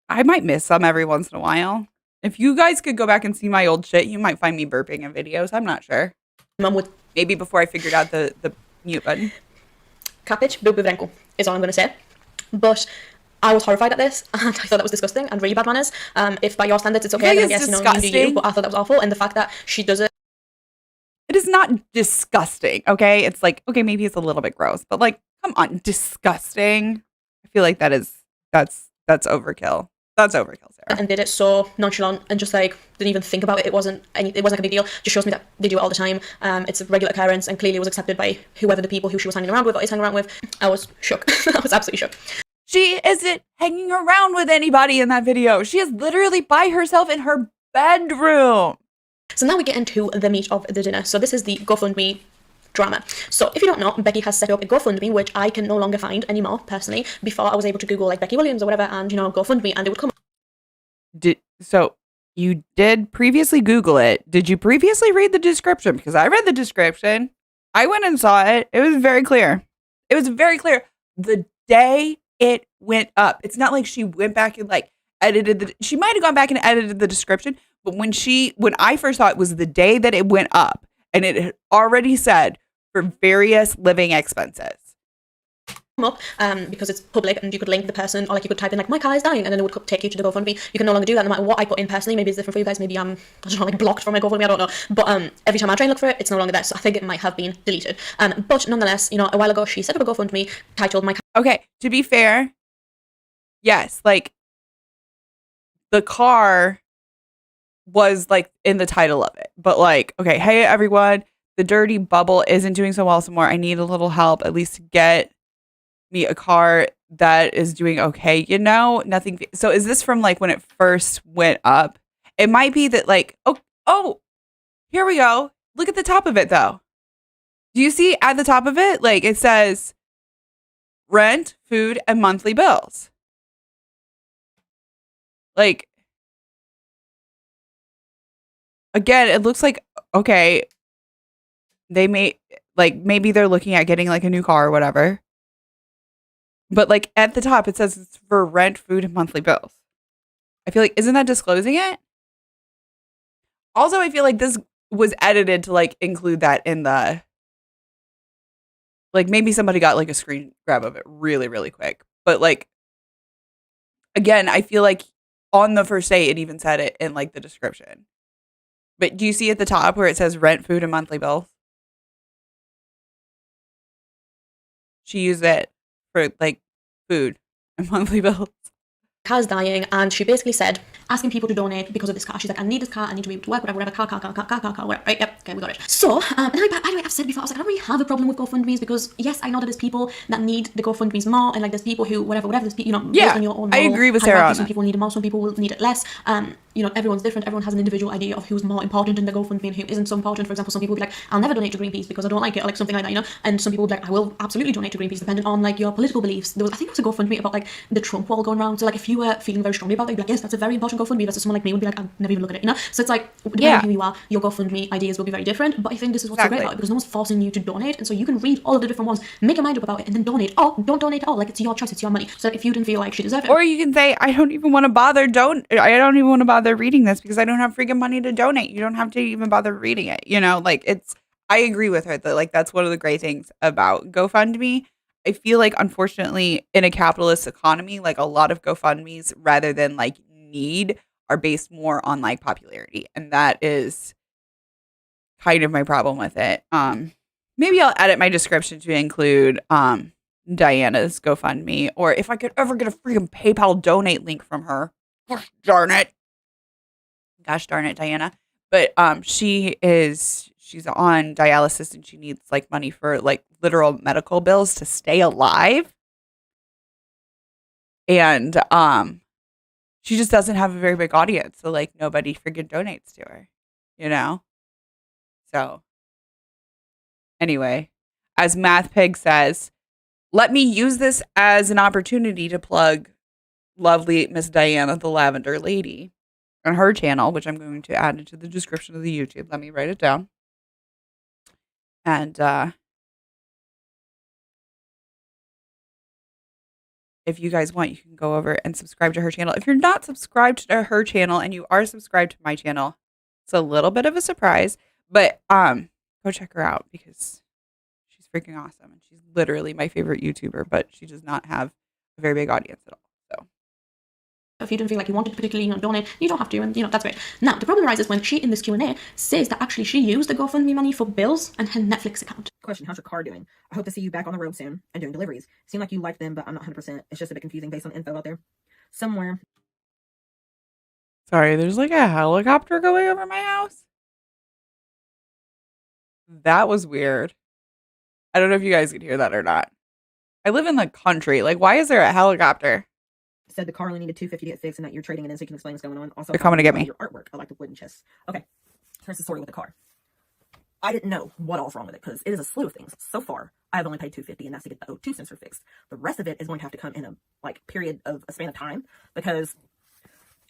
I might miss some every once in a while. If you guys could go back and see my old shit, you might find me burping in videos. I'm not sure. Mum would maybe before I figured out the mute button. Kapich byłby w ręku, is all I'm going to say. But I was horrified at this, and I thought that was disgusting and really bad manners. If by your standards it's okay, then I guess, you know, you do you, but I thought that was awful. And the fact that she does it. It is not disgusting, okay? It's like, okay, maybe it's a little bit gross, but like, come on, disgusting. I feel like that's overkill. That's overkill, Sarah. And did it so nonchalant and just like didn't even think about it. It wasn't like a big deal. Just shows me that they do it all the time. It's a regular occurrence and clearly was accepted by whoever the people who she was hanging around with or is hanging around with. I was shook. I was absolutely shook. She isn't hanging around with anybody in that video. She is literally by herself in her bedroom. So now we get into the meat of the dinner. So this is the Gofundme drama. So if you don't know, Becky has set up a Gofundme, which I can no longer find anymore, personally. Before I was able to Google like Becky Williams or whatever and, you know, Gofundme, and it would come. So you did previously Google it. Did you previously read the description? Because I read the description. I went and saw it. It was very clear. It was very clear. The day it went up. It's not like she went back and like edited she might have gone back and edited the description, but when I first saw it was the day that it went up, and it had already said for various living expenses. Up because it's public and you could link the person, or like you could type in like my car is dying and then it would take you to the GoFundMe. You can no longer do that no matter what I put in personally. Maybe it's different for you guys. Maybe I'm I don't know, like blocked from my GoFundMe, I don't know, but every time I try and look for it, it's no longer there, so I think it might have been deleted. But nonetheless, you know, a while ago she set up a GoFundMe titled my car. Okay, to be fair, yes, like the car was like in the title of it, but like, okay, hey everyone, the dirty bubble isn't doing so well some more. I need a little help, at least to get me a car that is doing okay, you know, nothing. So is this from like when it first went up? It might be that like, oh, here we go. Look at the top of it though. Do you see at the top of it? Like it says rent, food, and monthly bills. Like, again, it looks like, okay, they may, like, maybe they're looking at getting like a new car or whatever. But like at the top, it says it's for rent, food, and monthly bills. I feel like, isn't that disclosing it? Also, I feel like this was edited to like include that in the, like maybe somebody got like a screen grab of it really, really quick. But like, again, I feel like on the first day, it even said it in like the description. But do you see at the top where it says rent, food, and monthly bills? she used it for like food and monthly bills. Car's dying, and she basically said, asking people to donate because of this car. She's like, I need this car, I need to be able to work, whatever, car, whatever, right? Yep, okay, we got it. So, and by the way, I've said before, I was like, I don't really have a problem with GoFundMes because, yes, I know that there's people that need the GoFundMes more, and like there's people who, whatever, there's people, based on your own model, I agree with Sarah on some that. people need it more, some people will need it less. Everyone's different. Everyone has an individual idea of who's more important in the GoFundMe and who isn't so important. For example, some people will be like, I'll never donate to Greenpeace because I don't like it, or like something like that, and some people will be like, I will absolutely donate to Greenpeace depending on like your political beliefs. I think there was a GoFundMe about like the Trump wall going around. So like if you were feeling very strongly about that, you'd be like, yes, that's a very important GoFundMe. Versus someone like me would be like, I'll never even look at it, So it's like, depending on who you are, your GoFundMe ideas will be very different. But I think this is what's so great about it, because no one's forcing you to donate, and so you can read all of the different ones, make your mind up about it, and then donate. Or don't donate at all. Like it's your choice, it's your money. So like, if you didn't feel like she deserved it, or you can say, I don't even want to bother. I don't even want to bother reading this because I don't have freaking money to donate. You don't have to even bother reading it. I agree with her that like that's one of the great things about GoFundMe. I feel like unfortunately in a capitalist economy, like a lot of GoFundMes rather than like need are based more on like popularity. And that is kind of my problem with it. Maybe I'll edit my description to include Diana's GoFundMe, or if I could ever get a freaking PayPal donate link from her. Gosh darn it, Diana. But she's on dialysis and she needs like money for like literal medical bills to stay alive. And she just doesn't have a very big audience, so like nobody freaking donates to her, So anyway, as Math Pig says, let me use this as an opportunity to plug lovely Miss Diana, the Lavender Lady, on her channel, which I'm going to add into the description of the YouTube. Let me write it down. And if you guys want, you can go over and subscribe to her channel. If you're not subscribed to her channel and you are subscribed to my channel, it's a little bit of a surprise, but go check her out because she's freaking awesome. And she's literally my favorite YouTuber, but she does not have a very big audience at all. So if you didn't feel like you wanted to particularly donate, you don't have to, and that's great. Now the problem arises when she in this Q&A says that actually she used the GoFundMe money for bills and her Netflix account. Question, how's your car doing? I hope to see you back on the road soon and doing deliveries. Seem like you like them, but I'm not 100%. It's just a bit confusing based on info out there. Somewhere. Sorry, there's like a helicopter going over my house. That was weird. I don't know if you guys can hear that or not. I live in the country. Like, why is there a helicopter? Said the car only needed $250 to get fixed and that you're trading it in so you can explain what's going on. Also, they're coming to get me. Your artwork. I like the wooden chests. Okay, here's the story with the car. I didn't know what all's wrong with it because it is a slew of things. So far, I have only paid $250, and that's to get the O2 sensor fixed. The rest of it is going to have to come in a period of a span of time because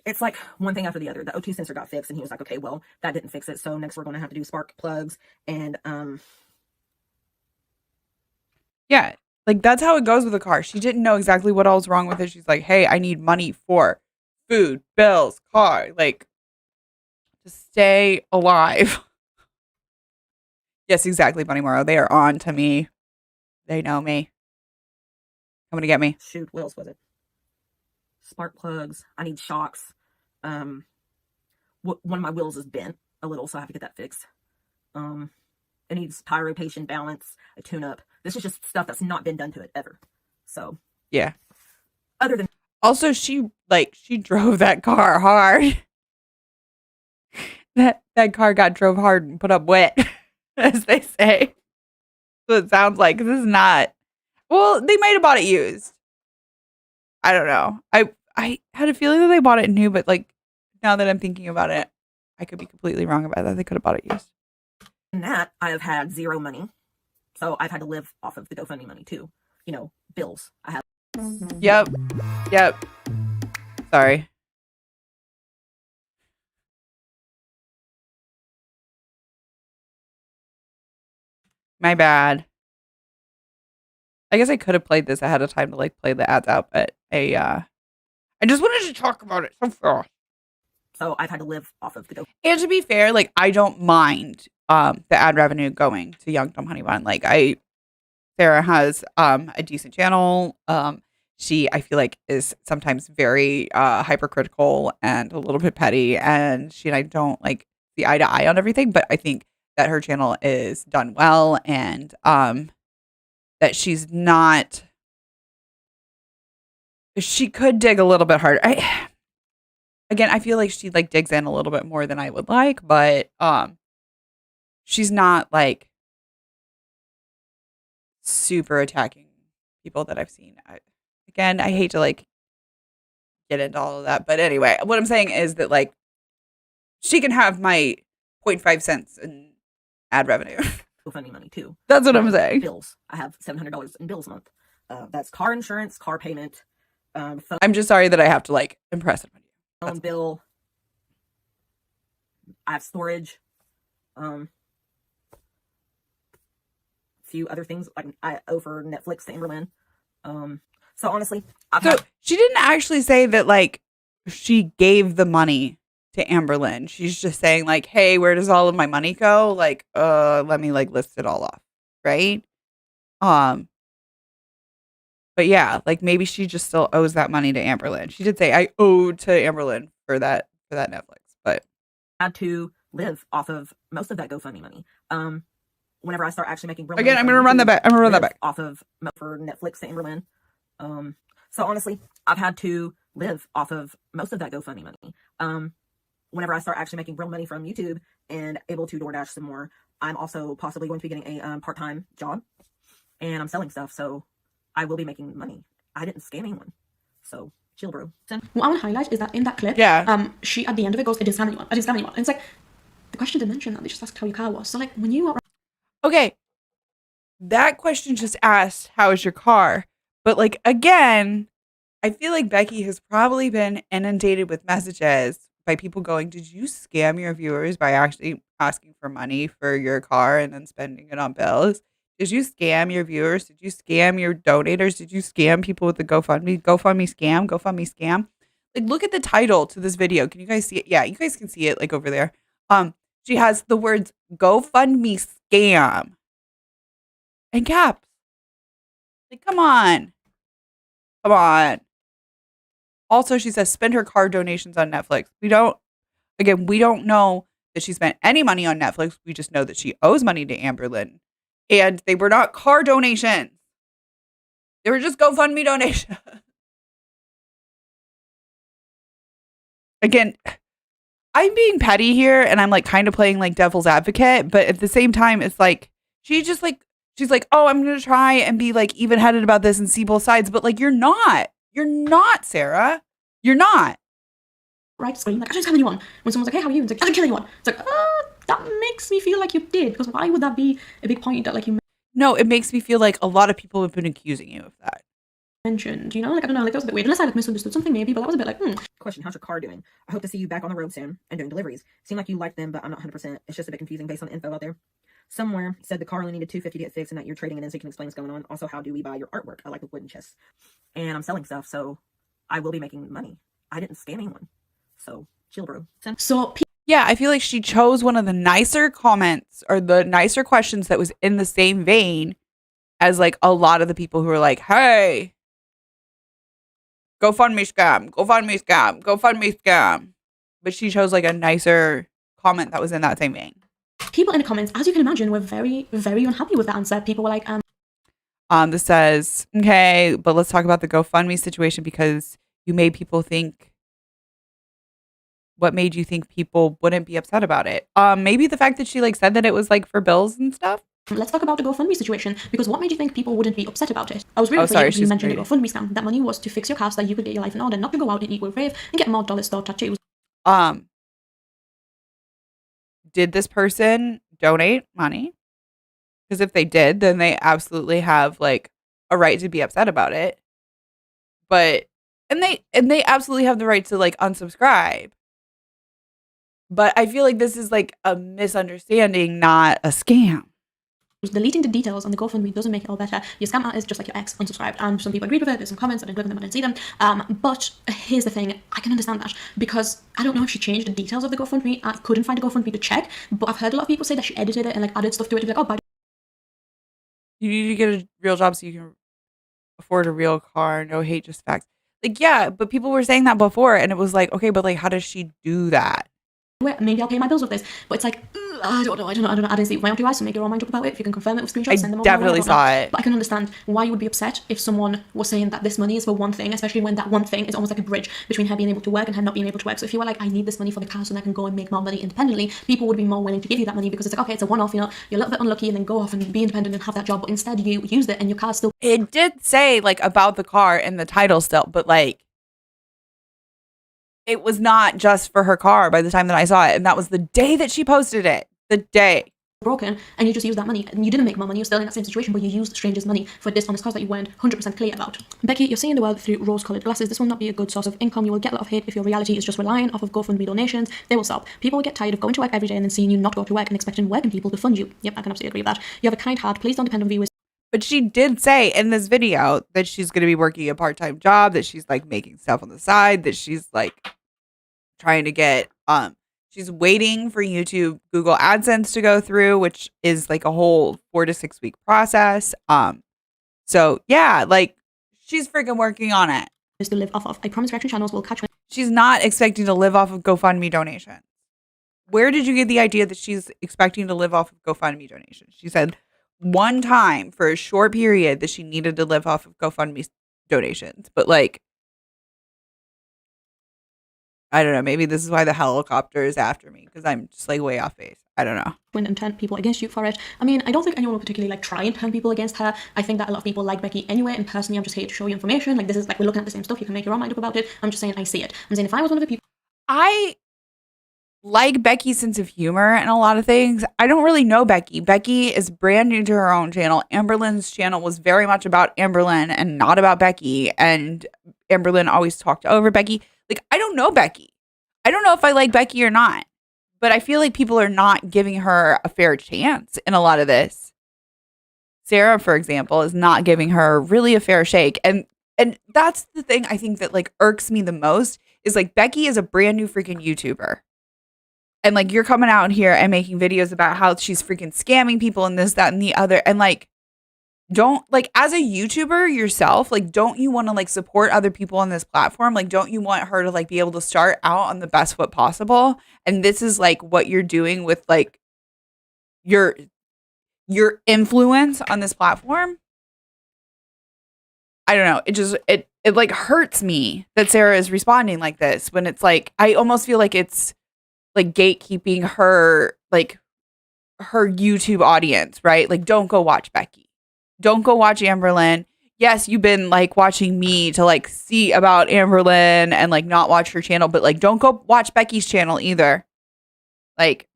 it's like one thing after the other. The O2 sensor got fixed, and he was like, okay, well, that didn't fix it. So next we're going to have to do spark plugs and yeah. Like, that's how it goes with a car. She didn't know exactly what all was wrong with it. She's like, hey, I need money for food, bills, car, like, to stay alive. Yes, exactly, Bunny Morrow. They are on to me. They know me. Coming to get me. Shoot, what else was it? Spark plugs. I need shocks. One of my wheels is bent a little, so I have to get that fixed. It needs tire rotation, balance, a tune-up. This is just stuff that's not been done to it ever. So yeah. Other than also, she drove that car hard. that car got drove hard and put up wet, as they say. So it sounds like this is not. Well, they might have bought it used. I don't know. I had a feeling that they bought it new, but like now that I'm thinking about it, I could be completely wrong about that. They could have bought it used. In that, I have had zero money. So I've had to live off of the GoFundMe money too. Bills. I have. Yep. Sorry. My bad. I guess I could have played this ahead of time to like play the ads out, but I just wanted to talk about it so fast. So I've had to live off of the GoFundMe. And to be fair, like I don't mind the ad revenue going to Young Dumb Honey Bun. Like Sarah has a decent channel. She I feel like is sometimes very hypercritical and a little bit petty, and she and I don't like see eye to eye on everything, but I think that her channel is done well, and that she's not. She could dig a little bit harder. I feel like she like digs in a little bit more than I would like, but she's not like super attacking people that I've seen. I hate to like get into all of that, but anyway, what I'm saying is that like she can have my 0.5 cents in ad revenue. GoFundMe money too. That's what I'm saying. Bills. I have $700 in bills a month. That's car insurance, car payment, phone I'm just sorry that I have to like impress it on you. phone bill. I have storage. Few other things like I owe for Netflix to Amberlynn. So honestly, She didn't actually say that like she gave the money to Amberlynn. She's just saying like, hey, where does all of my money go? Like, let me like list it all off. Right. But yeah, like maybe she just still owes that money to Amberlynn. She did say I owed to Amberlynn for that Netflix, but I had to live off of most of that GoFundMe money. Whenever I start actually making real again, money I'm from gonna run that YouTube, back. I'm gonna run that live back. off of for Netflix to Amberlynn. So honestly, I've had to live off of most of that GoFundMe money. Whenever I start actually making real money from YouTube and able to DoorDash some more, I'm also possibly going to be getting a part-time job, and I'm selling stuff, so I will be making money. I didn't scam anyone, so chill, bro. What I want to highlight is that in that clip, she at the end of it goes, "I didn't scam anyone. I didn't scam anyone." And it's like the question didn't mention that. They just asked how your car was. So like when you are Okay, that question just asked, how is your car? But like, again, I feel like Becky has probably been inundated with messages by people going, did you scam your viewers by actually asking for money for your car and then spending it on bills? Did you scam your viewers? Did you scam your donators? Did you scam people with the GoFundMe? GoFundMe scam? GoFundMe scam? Like, look at the title to this video. Can you guys see it? Yeah, you guys can see it like over there. She has the words GoFundMe scam in caps. Like, come on. Come on. Also, she says spend her car donations on Netflix. We don't know that she spent any money on Netflix. We just know that she owes money to Amberlynn. And they were not car donations. They were just GoFundMe donations. Again, I'm being petty here and I'm like kind of playing like devil's advocate, but at the same time, it's like she's like, oh, I'm gonna try and be like even headed about this and see both sides, but like you're not, Sarah, you're not. right screen, like I didn't scam anyone. When someone's like, "Hey, how are you?" It's like, "I didn't kill anyone." It's like, that makes me feel like you did, because why would that be a big point that like you No, it makes me feel like a lot of people have been accusing you of that. mentioned? You know, like I don't know, like that was a bit weird. Unless I like misunderstood something, maybe, but that was a bit like, Question, how's your car doing? I hope to see you back on the road soon and doing deliveries. Seem like you like them, but I'm not 100%. It's just a bit confusing based on the info out there. Somewhere said the car only needed $250 to get fixed and that you're trading it in so you can explain what's going on. Also, how do we buy your artwork? I like the wooden chests. And I'm selling stuff, so I will be making money. I didn't scam anyone. So, chill, bro. so Yeah, I feel like she chose one of the nicer comments or the nicer questions that was in the same vein as like a lot of the people who were like, hey, GoFundMe scam, GoFundMe scam, GoFundMe scam. But she chose like a nicer comment that was in that same vein. people in the comments, as you can imagine, were very, very unhappy with that answer. People were like, This says, okay, but let's talk about the GoFundMe situation because you made people think. What made you think people wouldn't be upset about it? Maybe the fact that she like said that it was like for bills and stuff. let's talk about the GoFundMe situation, because what made you think people wouldn't be upset about it? I was really Oh, sorry, afraid you she's mentioned the great. GoFundMe scam. That money was to fix your car so that you could get your life in order, not to go out and eat with rave and get more dollar store tattoos. Did this person donate money? Because if they did, then they absolutely have like a right to be upset about it. But and they absolutely have the right to like unsubscribe. But I feel like this is like a misunderstanding, not a scam. Deleting the details on the GoFundMe doesn't make it all better. Your scam artist, just like your ex, unsubscribed. And some people agreed with it. There's some comments. I didn't click on them. I didn't see them. But here's the thing. I can understand that because I don't know if she changed the details of the GoFundMe. I couldn't find the GoFundMe to check. But I've heard a lot of people say that she edited it and like added stuff to it to be like, oh, by You need to get a real job so you can afford a real car. No hate, just facts. Like, yeah, but people were saying that before. And it was like, okay, but like, how does she do that? maybe I'll pay my bills with this. But it's like, I don't know. I didn't see it with my own two eyes, so make your own mind up about it. If you can confirm it with screenshots, send them over. Definitely saw it. But I can understand why you would be upset if someone was saying that this money is for one thing, especially when that one thing is almost like a bridge between her being able to work and her not being able to work. So if you were like, I need this money for the car so that I can go and make more money independently, people would be more willing to give you that money because it's like, okay, it's a one-off, you know, you're a little bit unlucky and then go off and be independent and have that job. But instead you used it and your car's still... It did say like about the car in the title still, but like it was not just for her car by the time that I saw it. And that was the day that she posted it. The day. Broken, and you just used that money and you didn't make more money. You're still in that same situation, but you used strangers' money for a dishonest cause that you weren't 100% clear about. Becky, you're seeing the world through rose-coloured glasses. This will not be a good source of income. You will get a lot of hate if your reality is just relying off of GoFundMe donations. They will stop. People will get tired of going to work every day and then seeing you not go to work and expecting working people to fund you. Yep, I can absolutely agree with that. You have a kind heart. Please don't depend on viewers. But she did say in this video that she's going to be working a part-time job, that she's like making stuff on the side, that she's like trying to get she's waiting for YouTube Google AdSense to go through, which is like a whole 4 to 6 week process. So yeah, like she's freaking working on it. To live off of. I promise reaction channels will catch me. She's not expecting to live off of GoFundMe donations. Where did you get the idea that she's expecting to live off of GoFundMe donations? She said one time for a short period that she needed to live off of GoFundMe donations, but like, I don't know. Maybe this is why the helicopter is after me because I'm just like way off base. I don't know. And turn people against you for it. I mean, I don't think anyone will particularly like try and turn people against her. I think that a lot of people like Becky anyway. And personally, I'm just here to show you information. Like this is like we're looking at the same stuff. You can make your own mind up about it. I'm just saying I see it. I'm saying if I was one of the people, I like Becky's sense of humor and a lot of things. I don't really know Becky. Becky is brand new to her own channel. Amberlynn's channel was very much about Amberlynn and not about Becky. And Amberlynn always talked over Becky. Like, I don't know Becky. I don't know if I like Becky or not, but I feel like people are not giving her a fair chance in a lot of this. Sarah, for example, is not giving her really a fair shake. And that's the thing I think that like irks me the most is like Becky is a brand new freaking YouTuber. And like you're coming out here and making videos about how she's freaking scamming people and this, that, and the other. And like, don't like as a YouTuber yourself, like, don't you want to like support other people on this platform? Like, don't you want her to like be able to start out on the best foot possible? And this is like what you're doing with like your influence on this platform. I don't know. It like hurts me that Sarah is responding like this when it's like, I almost feel like it's like gatekeeping her, like her YouTube audience, right? Like, don't go watch Becky. Don't go watch Amberlynn. Yes, you've been like watching me to like see about Amberlynn and like not watch her channel, but like don't go watch Becky's channel either. Like,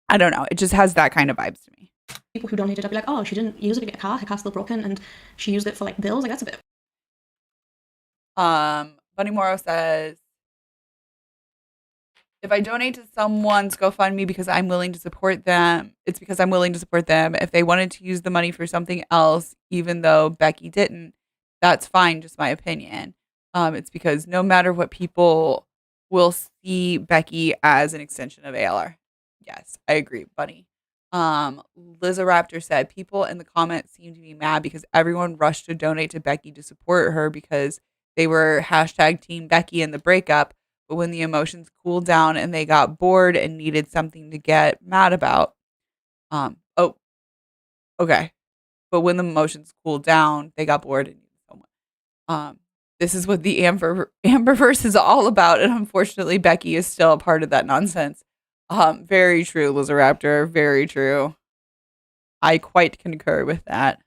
I don't know. It just has that kind of vibes to me. People who donated, I'd be like, oh, she didn't use it to get a car. Her car's still broken and she used it for like bills. Like that's a bit. Bunny Morrow says, if I donate to someone's GoFundMe because I'm willing to support them, it's because I'm willing to support them. If they wanted to use the money for something else, even though Becky didn't, that's fine. Just my opinion. It's because no matter what, people will see Becky as an extension of ALR. Yes, I agree, Bunny. Liza Raptor said, people in the comments seem to be mad because everyone rushed to donate to Becky to support her because they were hashtag Team Becky in the breakup. But when the emotions cooled down and they got bored and needed something to get mad about, okay. But when the emotions cooled down, they got bored and needed someone. This is what the Amberverse is all about, and unfortunately, Becky is still a part of that nonsense. Very true, Lizaraptor. Very true. I quite concur with that.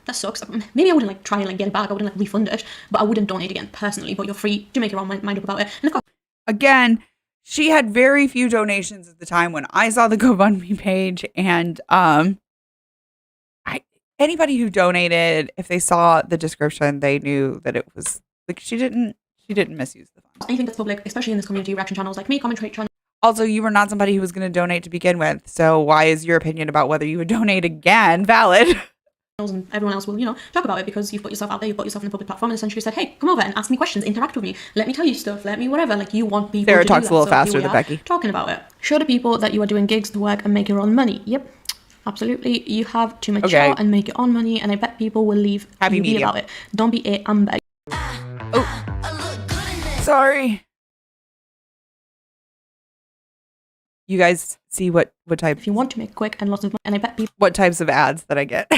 That sucks. Maybe I wouldn't like try and like get it back. I wouldn't like refund it, but I wouldn't donate again personally. But you're free to make your own mind up about it. And of course, again, she had very few donations at the time when I saw the GoFundMe page, and anybody who donated, if they saw the description, they knew that it was like she didn't misuse the funds. Anything that's public, especially in this community, reaction channels like me, commentary channels. Also, you were not somebody who was going to donate to begin with, so why is your opinion about whether you would donate again valid? And everyone else will, you know, talk about it because you've put yourself out there, you've put yourself in a public platform and essentially said, hey, come over and ask me questions, interact with me, let me tell you stuff, let me whatever. Like, you want people Sarah to talks do that. a little So faster here we than are Becky. talking about it. Show the people that you are doing gigs to work and make your own money. Yep, absolutely. You have to mature and make your own money, and I bet people will leave Happy you be medium. about it. Don't be a Amber. Oh, sorry. you guys see what type, if you want to make quick and lots of money, and I bet people what types of ads that I get.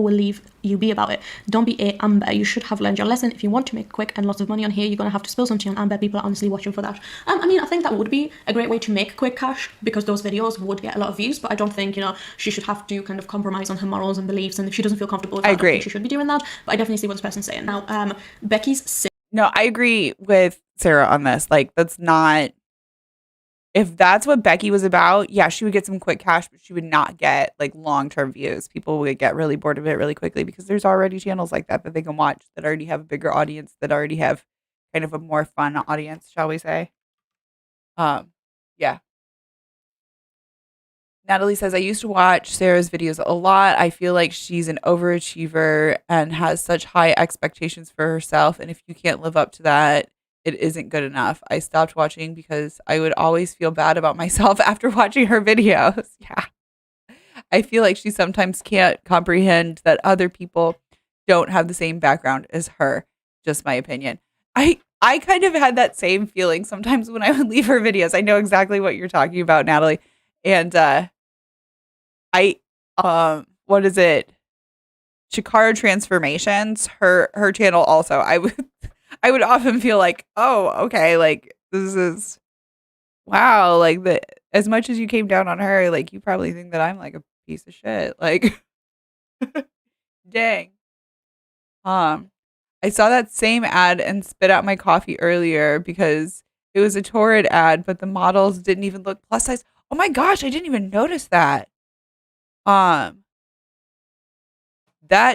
will leave you be about it. Don't be a Amber. You should have learned your lesson. If you want to make quick and lots of money on here, you're going to have to spill something on Amber. People are honestly watching for that. I mean, I think that would be a great way to make quick cash because those videos would get a lot of views, but I don't think, you know, she should have to kind of compromise on her morals and beliefs, and if she doesn't feel comfortable with that, I agree. don't think she should be doing that, but I definitely see what this person's saying. Now, Becky's No, I agree with Sarah on this. Like, that's not, if that's what Becky was about, yeah, she would get some quick cash, but she would not get like long-term views. People would get really bored of it really quickly because there's already channels like that they can watch that already have a bigger audience, that already have kind of a more fun audience, shall we say. Yeah. Natalie says, I used to watch Sarah's videos a lot. I feel like she's an overachiever and has such high expectations for herself. And if you can't live up to that, it isn't good enough. I stopped watching because I would always feel bad about myself after watching her videos. Yeah. I feel like she sometimes can't comprehend that other people don't have the same background as her. Just my opinion. I kind of had that same feeling sometimes when I would leave her videos. I know exactly what you're talking about, Natalie. And what is it? Chikara Transformations, her channel also. I would often feel like, oh, okay, like this is wow, like as much as you came down on her, like you probably think that I'm like a piece of shit. Like dang. I saw that same ad and spit out my coffee earlier because it was a Torrid ad, but the models didn't even look plus size. Oh my gosh, I didn't even notice that. That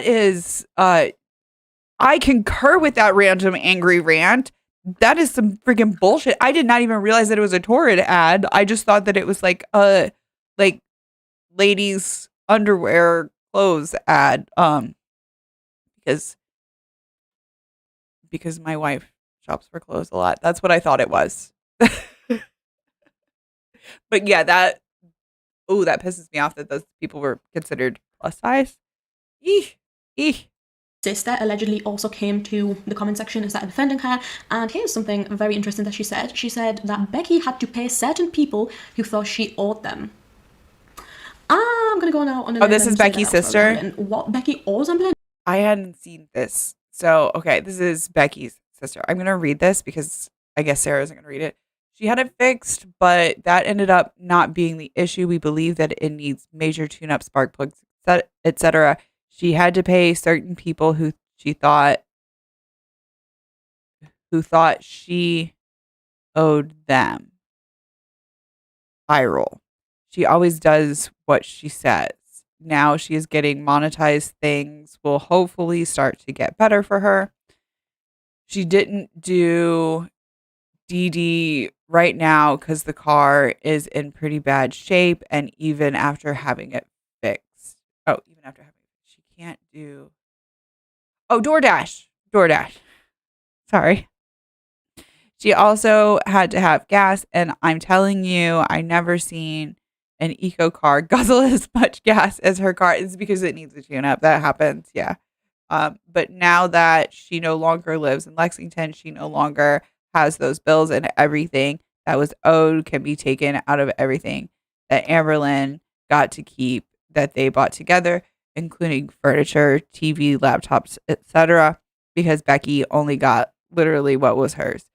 is I concur with that random angry rant. That is some freaking bullshit. I did not even realize that it was a Torrid ad. I just thought that it was like a ladies underwear clothes ad. Because my wife shops for clothes a lot. That's what I thought it was. But yeah, that pisses me off that those people were considered plus size. Eesh. Sister allegedly also came to the comment section and started defending her, and here's something very interesting that she said. She said that Becky had to pay certain people who thought she owed them. I'm gonna go now on. Oh, this is Becky's sister. What Becky owes Amberlynn? I hadn't seen this, so okay, this is Becky's sister. I'm gonna read this because I guess Sarah isn't gonna read it. She had it fixed, but that ended up not being the issue. We believe that it needs major tune-up, spark plugs, etc. She had to pay certain people who thought she owed them. Eye roll. She always does what she says. Now she is getting monetized. Things will hopefully start to get better for her. She didn't do DD right now because the car is in pretty bad shape, and even after having it fixed. Oh, even after having it, she can't do. Oh, DoorDash. Sorry. She also had to have gas, and I'm telling you, I never seen an eco car guzzle as much gas as her car. It's because it needs a tune-up. That happens, yeah. But now that she no longer lives in Lexington, she no longer has those bills, and everything that was owed can be taken out of everything that Amberlynn got to keep that they bought together, including furniture, TV, laptops, etc. Because Becky only got literally what was hers.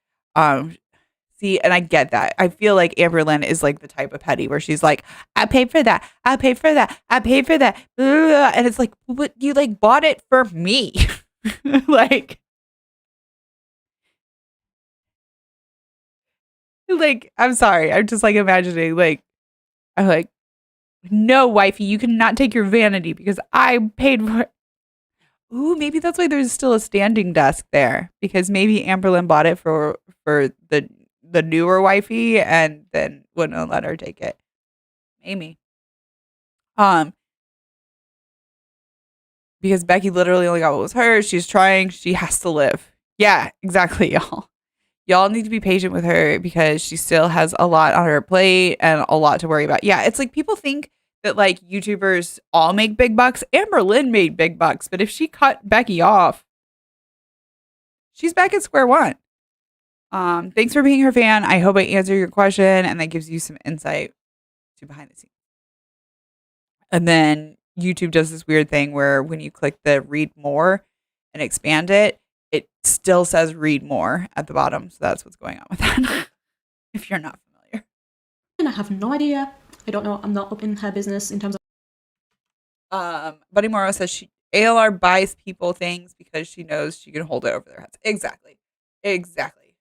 See, and I get that. I feel like Amberlynn is like the type of petty where she's like, I paid for that. I paid for that. I paid for that. And it's like, but you like bought it for me. like, I'm sorry. I'm just like imagining, I'm like, no, wifey, you cannot take your vanity because I paid for it. Ooh, maybe that's why there's still a standing desk there, because maybe Amberlynn bought it for the newer wifey and then wouldn't let her take it. Maybe. Because Becky literally only got what was hers. She's trying. She has to live. Yeah, exactly, y'all. Y'all need to be patient with her because she still has a lot on her plate and a lot to worry about. Yeah, it's like people think that like YouTubers all make big bucks. Amberlynn made big bucks, but if she cut Becky off, she's back at square one. Thanks for being her fan. I hope I answered your question and that gives you some insight to behind the scenes. And then YouTube does this weird thing where when you click the read more and expand it, it still says read more at the bottom. So that's what's going on with that. If you're not familiar. And I have no idea. I don't know. I'm not up in her business in terms of. Buddy Morrow says ALR buys people things because she knows she can hold it over their heads. Exactly.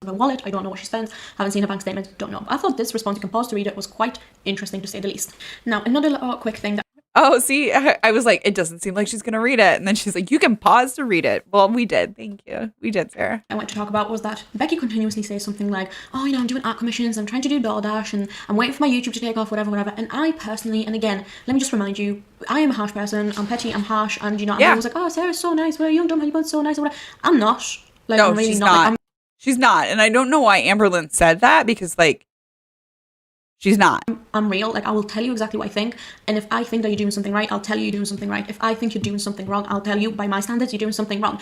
Her wallet. I don't know what she spends. Haven't seen her bank statement. Don't know. But I thought this response, you can pause to read it, was quite interesting to say the least. Now, another little quick thing that. Oh, see, I was like, it doesn't seem like she's going to read it. And then she's like, you can pause to read it. Well, we did. Thank you. We did, Sarah. I want to talk about was that Becky continuously says something like, oh, I'm doing art commissions, I'm trying to do DoorDash, and I'm waiting for my YouTube to take off, whatever. And I personally, and again, let me just remind you, I am a harsh person. I'm petty, I'm harsh, and I was like, oh, Sarah's so nice, well, young Dumb Honey Bun's so nice, or whatever. I'm not. Like, no, I'm really she's not. She's not. And I don't know why Amberlynn said that because, like, she's not. I'm real. Like, I will tell you exactly what I think. And if I think that you're doing something right, I'll tell you you're doing something right. If I think you're doing something wrong, I'll tell you by my standards, you're doing something wrong.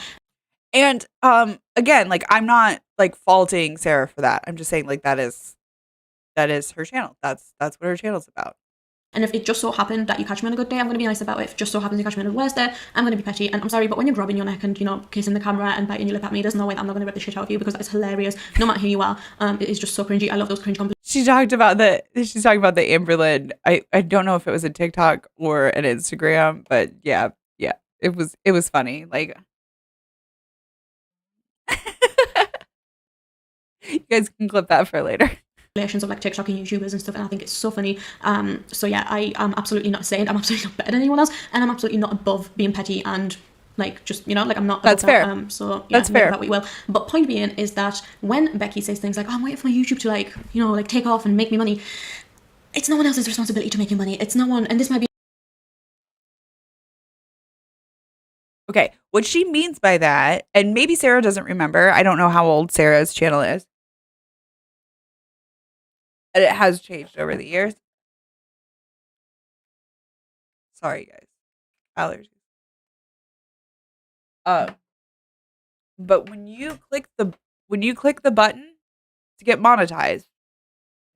And again, like, I'm not like faulting Sarah for that. I'm just saying like that is her channel. That's what her channel's about. And if it just so happened that you catch me on a good day, I'm going to be nice about it. If it just so happens you catch me on a worse day, I'm going to be petty. And I'm sorry, but when you're grabbing your neck and, kissing the camera and biting your lip at me, there's no way that I'm not going to rip the shit out of you because that's hilarious. No matter who you are, it is just so cringy. I love those cringe compliments. She's talking about the Amberlynn. I don't know if it was a TikTok or an Instagram, but yeah, it was funny. Like, you guys can clip that for later. Relations of like TikTok and YouTubers and stuff, and I think it's so funny. So yeah, I am absolutely not saying I'm absolutely not better than anyone else, and I'm absolutely not above being petty and like just like I'm not. That's fair. So yeah, that's fair. That we will. But point being is that when Becky says things like, "Oh, I'm waiting for my YouTube to like take off and make me money," it's no one else's responsibility to make you money. It's no one, and this might be. Okay, what she means by that, and maybe Sarah doesn't remember. I don't know how old Sarah's channel is. And it has changed over the years. Sorry, guys. Allergies. But when you click the button to get monetized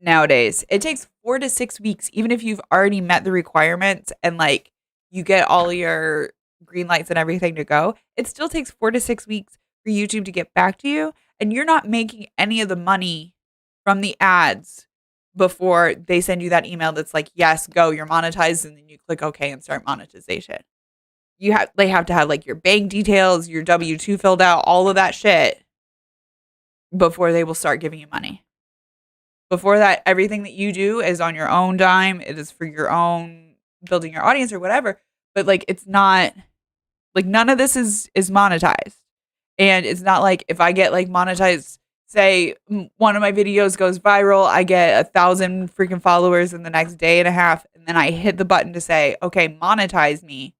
nowadays, it takes 4 to 6 weeks, even if you've already met the requirements and like you get all your green lights and everything to go. It still takes 4 to 6 weeks for YouTube to get back to you, and you're not making any of the money from the ads before they send you that email that's like, yes, go, you're monetized, and then you click OK and start monetization. They have to have like your bank details, your W-2 filled out, all of that shit before they will start giving you money. Before that, everything that you do is on your own dime. It is for your own building your audience or whatever. But like, it's not like none of this is monetized. And it's not like if I get like monetized, say one of my videos goes viral, I get 1,000 freaking followers in the next day and a half, and then I hit the button to say, okay, monetize me.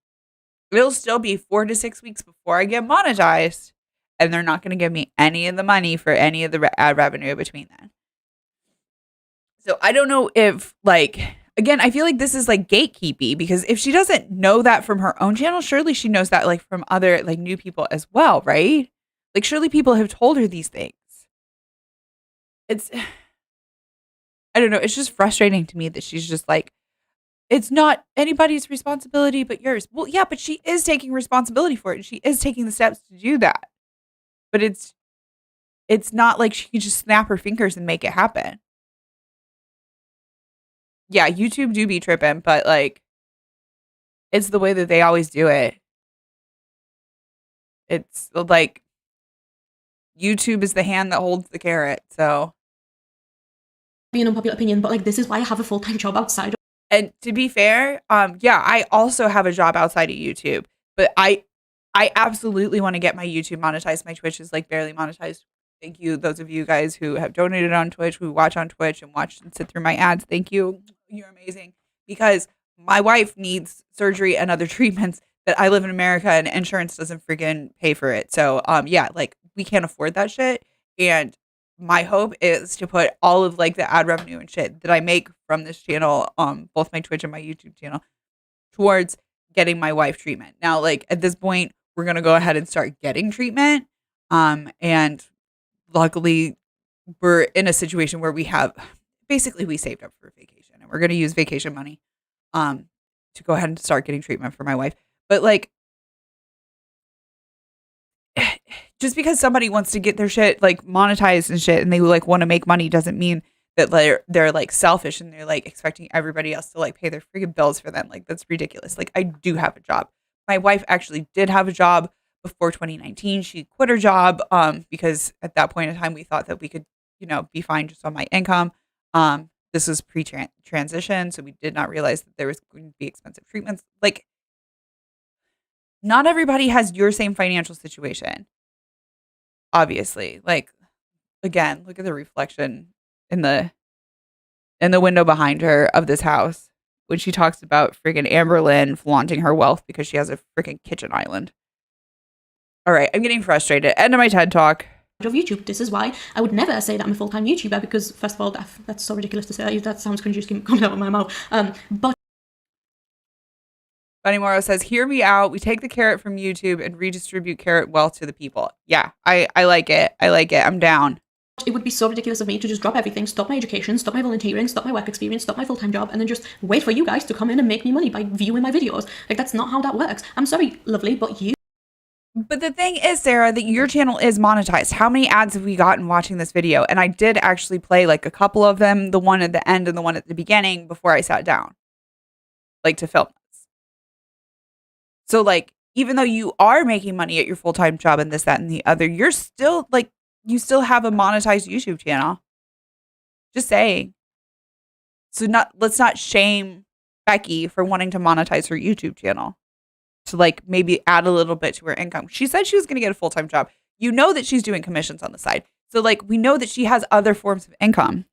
It'll still be 4 to 6 weeks before I get monetized, and they're not going to give me any of the money for any of the ad revenue between then. So I don't know if like, again, I feel like this is like gatekeepy, because if she doesn't know that from her own channel, surely she knows that like from other like new people as well, right? Like surely people have told her these things. I don't know. It's just frustrating to me that she's just like, it's not anybody's responsibility but yours. Well, yeah, but she is taking responsibility for it. And she is taking the steps to do that. But it's not like she can just snap her fingers and make it happen. Yeah, YouTube do be tripping, but like, it's the way that they always do it. It's like, YouTube is the hand that holds the carrot, so. Be an unpopular opinion, but like, this is why I have a full-time job outside. And to be fair, yeah, I also have a job outside of YouTube, but I absolutely want to get my YouTube monetized. My Twitch is like barely monetized. Thank you, those of you guys who have donated on Twitch, who watch on Twitch and watch and sit through my ads. Thank you. You're amazing. Because my wife needs surgery and other treatments that I live in America and insurance doesn't freaking pay for it. So, yeah, like we can't afford that shit. And my hope is to put all of like the ad revenue and shit that I make from this channel, both my Twitch and my YouTube channel, towards getting my wife treatment. Now, like at this point, we're gonna go ahead and start getting treatment. And luckily, we're in a situation where we saved up for vacation and we're going to use vacation money to go ahead and start getting treatment for my wife. But like, just because somebody wants to get their shit like monetized and shit and they like want to make money doesn't mean that they're like selfish and they're like expecting everybody else to like pay their freaking bills for them. Like, that's ridiculous. Like, I do have a job. My wife actually did have a job before 2019. She quit her job because at that point in time we thought that we could, be fine just on my income. This was pre-transition, so we did not realize that there was going to be expensive treatments. Like, not everybody has your same financial situation. Obviously, like, again, look at the reflection in the window behind her of this house when she talks about freaking Amberlynn flaunting her wealth because she has a freaking kitchen island. All right, I'm getting frustrated. End of my TED Talk. Of YouTube. This is why I would never say that I'm a full-time YouTuber, because first of all, that's so ridiculous to say. That sounds cringy just coming out of my mouth. But Bunny Morrow says, hear me out. We take the carrot from YouTube and redistribute carrot wealth to the people. Yeah, I like it. I like it. I'm down. It would be so ridiculous of me to just drop everything, stop my education, stop my volunteering, stop my work experience, stop my full-time job, and then just wait for you guys to come in and make me money by viewing my videos. Like, that's not how that works. I'm sorry, lovely, but you... But the thing is, Sarah, that your channel is monetized. How many ads have we gotten watching this video? And I did actually play like a couple of them, the one at the end and the one at the beginning before I sat down, like, to film this. So like, even though you are making money at your full-time job and this, that, and the other, you're still like, you still have a monetized YouTube channel. Just saying. So let's not shame Becky for wanting to monetize her YouTube channel. To like maybe add a little bit to her income. She said she was going to get a full-time job. You know that she's doing commissions on the side. So like, we know that she has other forms of income.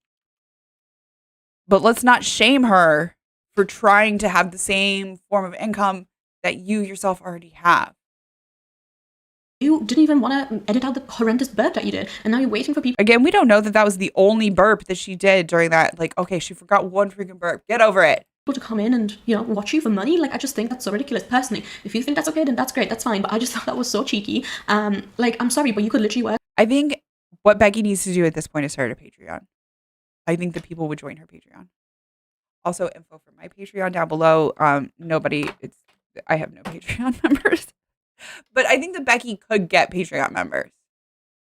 But let's not shame her for trying to have the same form of income that you yourself already have. You didn't even want to edit out the horrendous burp that you did. And now you're waiting for people... Again, we don't know that that was the only burp that she did during that. Like, okay, she forgot one freaking burp. Get over it. To come in and, watch you for money. Like, I just think that's so ridiculous. Personally, if you think that's okay, then that's great, that's fine, but I just thought that was so cheeky. Like, I'm sorry, but you could literally work... I think what Becky needs to do at this point is start a Patreon. I think that people would join her Patreon. Also, info for my Patreon down below. I have no Patreon members, but I think that Becky could get Patreon members,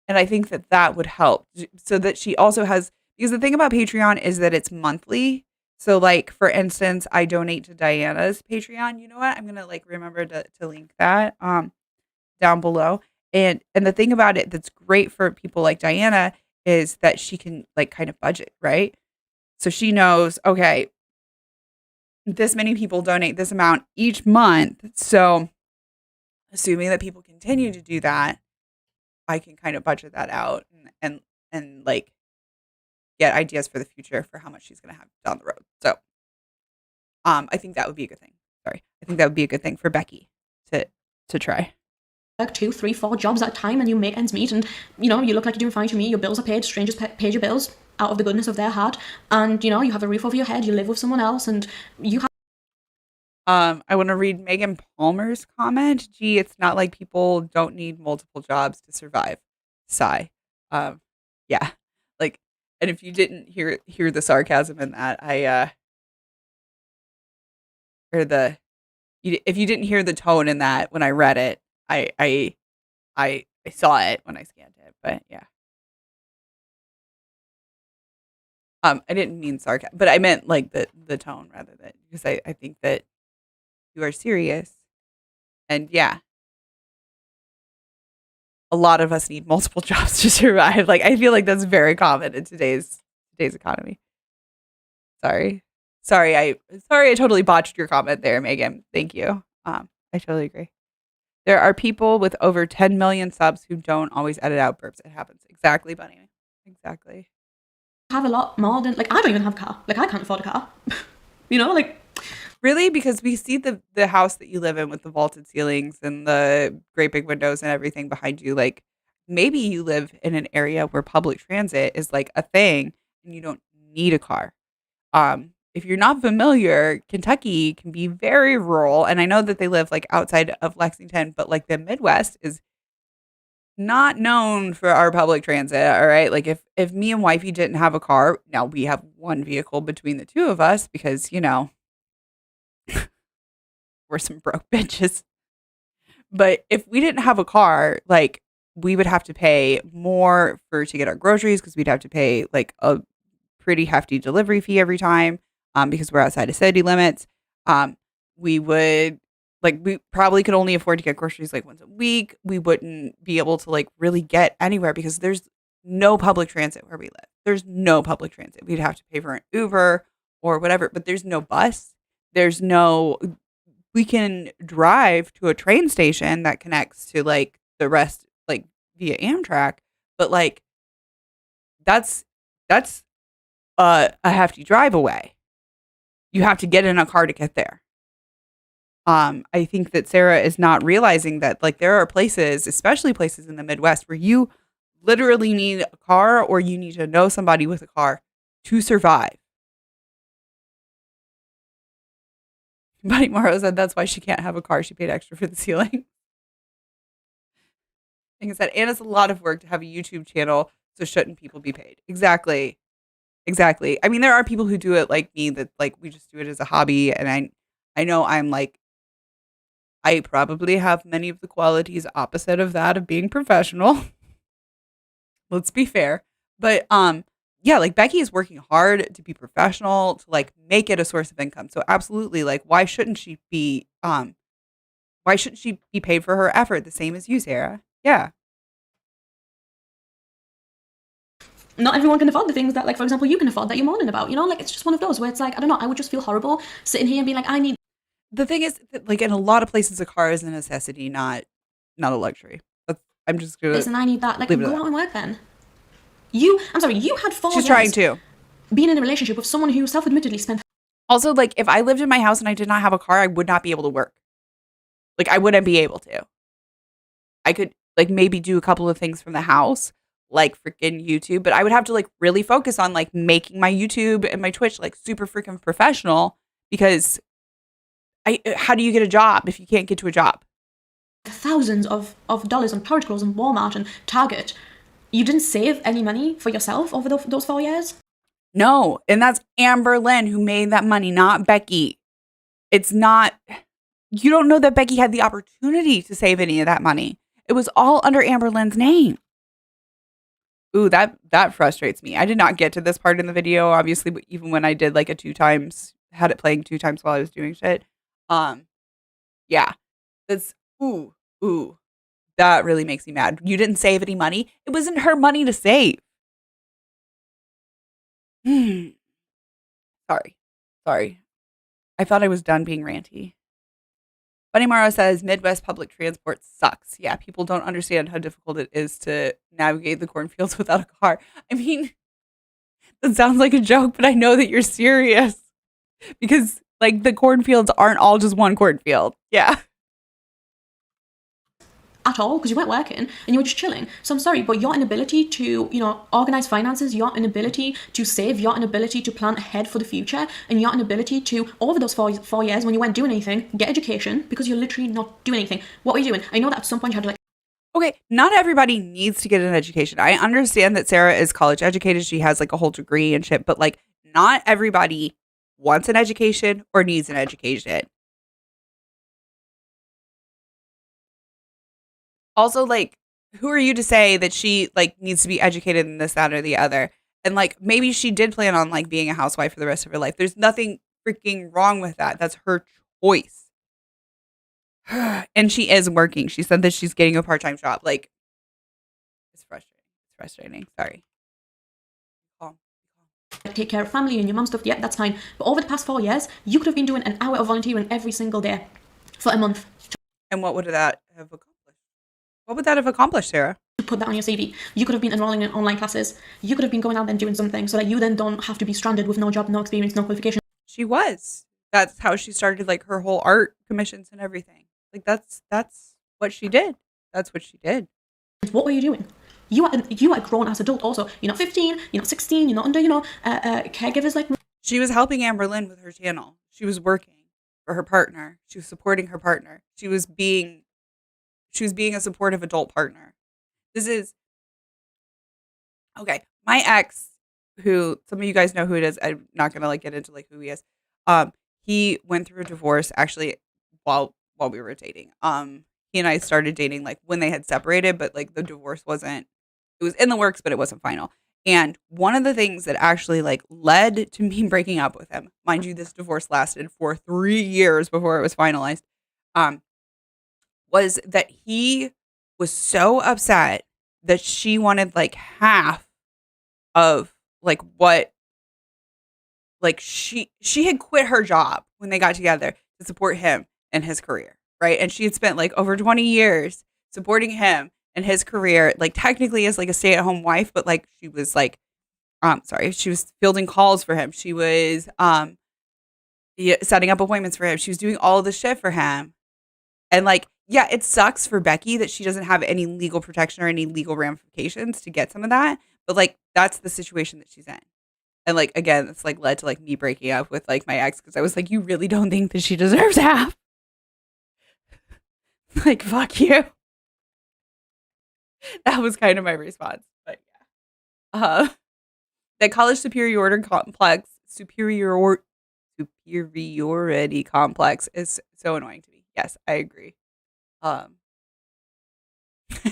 and I think that that would help, so that she also has, because the thing about Patreon is that it's monthly. So like, for instance, I donate to Diana's Patreon. You know what? I'm going to like remember to link that down below. And the thing about it that's great for people like Diana is that she can like kind of budget, right? So she knows, okay, this many people donate this amount each month. So assuming that people continue to do that, I can kind of budget that out and like get ideas for the future for how much she's going to have down the road. So I think that would be a good thing. I think that would be a good thing for Becky to try. Work 2, 3, 4 jobs at a time and you make ends meet, and you look like you're doing fine to me. Your bills are paid, strangers pay your bills out of the goodness of their heart, and you have a roof over your head, you live with someone else, and you have... I want to read Megan Palmer's comment. Gee, it's not like people don't need multiple jobs to survive. Sigh. Yeah. Like, and if you didn't hear the sarcasm in that, if you didn't hear the tone in that when I read it, I saw it when I scanned it, but yeah. I didn't mean sarcasm, but I meant like the tone rather than, because I think that you are serious, and yeah, a lot of us need multiple jobs to survive. Like, I feel like that's very common in today's economy. Sorry, I totally botched your comment there, Megan. Thank you. I totally agree. There are people with over 10 million subs who don't always edit out burps. It happens. Exactly, Bunny. Exactly. Have a lot more than, like, I don't even have a car. Like, I can't afford a car. Like... Really? Because we see the house that you live in with the vaulted ceilings and the great big windows and everything behind you. Like, maybe you live in an area where public transit is like a thing and you don't need a car. If you're not familiar, Kentucky can be very rural. And I know that they live like outside of Lexington, but like the Midwest is not known for our public transit, all right? Like if me and wifey didn't have a car, now we have one vehicle between the two of us because, you know, we're some broke bitches. But if we didn't have a car, like we would have to pay more to get our groceries because we'd have to pay like a pretty hefty delivery fee every time because we're outside of city limits. We would we probably could only afford to get groceries like once a week. We wouldn't be able to like really get anywhere because there's no public transit where we live. There's no public transit. We'd have to pay for an Uber or whatever, but there's no bus. There's no, we can drive to a train station that connects to like the rest, like via Amtrak, but like that's a hefty drive away. You have to get in a car to get there. I think that Sarah is not realizing that like there are places, especially places in the Midwest, where you literally need a car or you need to know somebody with a car to survive. Buddy Morrow said that's why she can't have a car. She paid extra for the ceiling. Like I said, and it's a lot of work to have a YouTube channel, so shouldn't people be paid? Exactly. Exactly. I mean, there are people who do it like me that like we just do it as a hobby, and I know I'm like I probably have many of the qualities opposite of that of being professional. Let's be fair. But yeah, like Becky is working hard to be professional, to like make it a source of income. So absolutely, like why shouldn't she be paid for her effort the same as you, Sarah? Yeah. Not everyone can afford the things that, like, for example, you can afford that you're moaning about, you know? Like, it's just one of those where it's like, I don't know, I would just feel horrible sitting here and being like, I need... The thing is, that, like, in a lot of places, a car is a necessity, not a luxury. I'm just going to... This and I need that. Like, go out and work then. I'm sorry, you had 4 years... She's trying to. ...being in a relationship with someone who self-admittedly spent... Also, like, if I lived in my house and I did not have a car, I would not be able to work. Like, I wouldn't be able to. I could, like, maybe do a couple of things from the house, like freaking YouTube, but I would have to like really focus on like making my YouTube and my Twitch like super freaking professional because how do you get a job if you can't get to a job? Thousands of dollars on Porridge Clothes and Walmart and Target. You didn't save any money for yourself over those 4 years? No, and that's Amberlynn who made that money, not Becky. It's not, you don't know that Becky had the opportunity to save any of that money. It was all under Amberlynn's name. Ooh, that frustrates me. I did not get to this part in the video, obviously, but even when I did like had it playing 2 times while I was doing shit. Yeah. That's ooh, that really makes me mad. You didn't save any money. It wasn't her money to save. Sorry. I thought I was done being ranty. Bunny Morrow says Midwest public transport sucks. Yeah, people don't understand how difficult it is to navigate the cornfields without a car. I mean, that sounds like a joke, but I know that you're serious because like the cornfields aren't all just one cornfield. Yeah. At all, because you weren't working and you were just chilling. So I'm sorry, but your inability to, organize finances, your inability to save, your inability to plan ahead for the future, and your inability to, over those 4 years when you weren't doing anything, get education because you're literally not doing anything. What were you doing? I know that at some point you had to like... Okay, not everybody needs to get an education. I understand that Sarah is college educated. She has like a whole degree and shit, but like not everybody wants an education or needs an education. Also, like, who are you to say that she like needs to be educated in this, that, or the other? And like, maybe she did plan on like being a housewife for the rest of her life. There's nothing freaking wrong with that. That's her choice. And she is working. She said that she's getting a part-time job. Like, it's frustrating. Sorry. Take care of family and your mum stuff. Yeah, that's fine. But over the past 4 years, you could have been doing an hour of volunteering every single day for a month. And what would that have accomplished? What would that have accomplished, Sarah? To put that on your CV. You could have been enrolling in online classes. You could have been going out there and doing something so that you then don't have to be stranded with no job, no experience, no qualification. She was. That's how she started like her whole art commissions and everything. Like that's what she did. That's what she did. What were you doing? You are a grown ass adult also. You're not 15, you're not 16, you're not under, caregivers like me. She was helping Amberlynn with her channel. She was working for her partner. She was supporting her partner. She was being a supportive adult partner. This is okay. My ex, who some of you guys know who it is. I'm not gonna like get into like who he is. He went through a divorce actually while we were dating. He and I started dating like when they had separated, but like the divorce wasn't. It was in the works, but it wasn't final. And one of the things that actually like led to me breaking up with him, mind you, this divorce lasted for 3 years before it was finalized. Um, was that he was so upset that she wanted like half of like what like she had quit her job when they got together to support him and his career, right? And she had spent like over 20 years supporting him and his career, like technically as like a stay-at-home wife, but like she was like sorry, she was fielding calls for him. She was setting up appointments for him. She was doing all the shit for him. And like, yeah, it sucks for Becky that she doesn't have any legal protection or any legal ramifications to get some of that. But like, that's the situation that she's in. And like, again, it's like led to like me breaking up with like my ex because I was like, you really don't think that she deserves half? Like, fuck you. That was kind of my response. But yeah. The college superiority complex is so annoying to me. Yes, I agree. Um,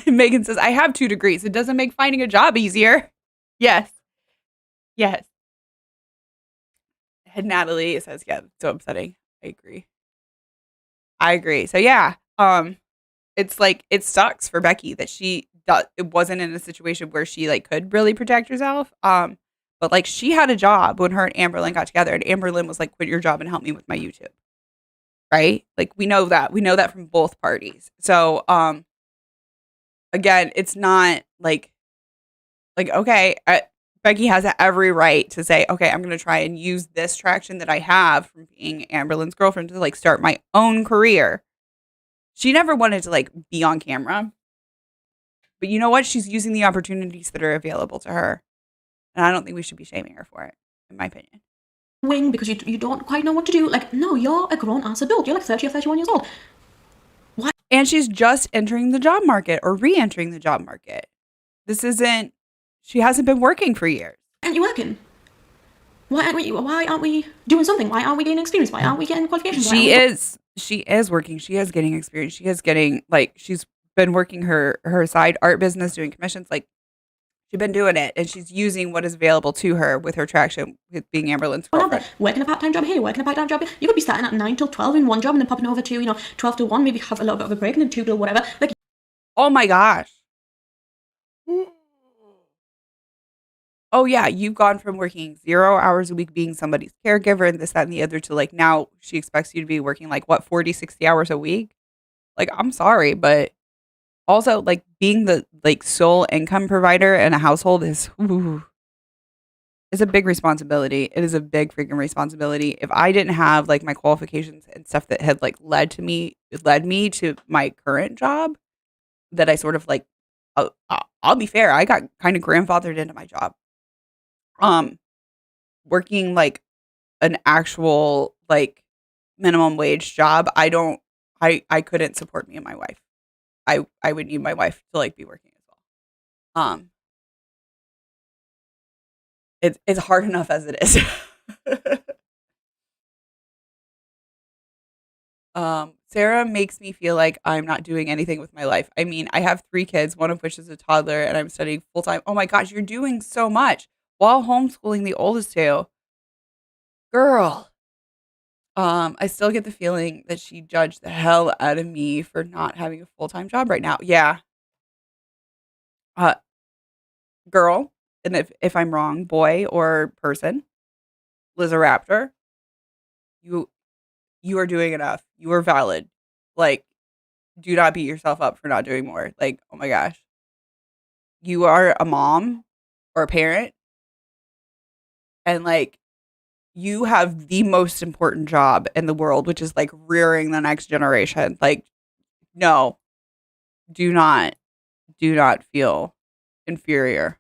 Megan says, I have 2 degrees. It doesn't make finding a job easier. Yes. Yes. And Natalie says, yeah, it's so upsetting. I agree. So yeah, it's like, it sucks for Becky that it wasn't in a situation where she like could really protect herself. But like she had a job when her and Amberlynn got together, and Amberlynn was like, quit your job and help me with my YouTube. Right? Like we know that from both parties. So, again, it's not like okay, Becky has every right to say, okay, I'm going to try and use this traction that I have from being Amberlynn's girlfriend to like start my own career. She never wanted to like be on camera, but you know what? She's using the opportunities that are available to her, and I don't think we should be shaming her for it, in my opinion. Wing because you don't quite know what to do. Like, no, you're a grown ass adult. You're like 30 or 31 years old. Why? And she's just entering the job market or re-entering the job market. She hasn't been working for years. Aren't you working? Why aren't we doing something? Why aren't we gaining experience? Why aren't we getting qualifications? She is working. She is getting experience. She is getting like she's been working her side art business, doing commissions. Like she's been doing it, and she's using what is available to her with her traction with being Amberlynn's girlfriend. Working a part-time job here, working a part-time job here. You could be starting at 9 till 12 in one job and then popping over to 12 to 1, maybe have a little bit of a break and then 2 till whatever. Like, oh my gosh. Oh yeah, you've gone from working 0 hours a week being somebody's caregiver and this, that, and the other to like now she expects you to be working like what 40, 60 hours a week. Like, I'm sorry, but also like being the like sole income provider in a household is a big responsibility. It is a big freaking responsibility. If I didn't have like my qualifications and stuff that had like led me to my current job that I sort of like, I'll be fair, I got kind of grandfathered into my job. Working like an actual like minimum wage job, I couldn't support me and my wife. I would need my wife to like be working as well. It's hard enough as it is. Sarah makes me feel like I'm not doing anything with my life. I mean, I have 3 kids, one of which is a toddler, and I'm studying full time. Oh my gosh, you're doing so much while homeschooling the oldest 2. Girl. I still get the feeling that she judged the hell out of me for not having a full-time job right now. Yeah. Girl, and if I'm wrong, boy or person, Liz Raptor, you are doing enough. You are valid. Like, do not beat yourself up for not doing more. Like, oh my gosh. You are a mom or a parent, and like you have the most important job in the world, which is like rearing the next generation. Like, no, do not feel inferior.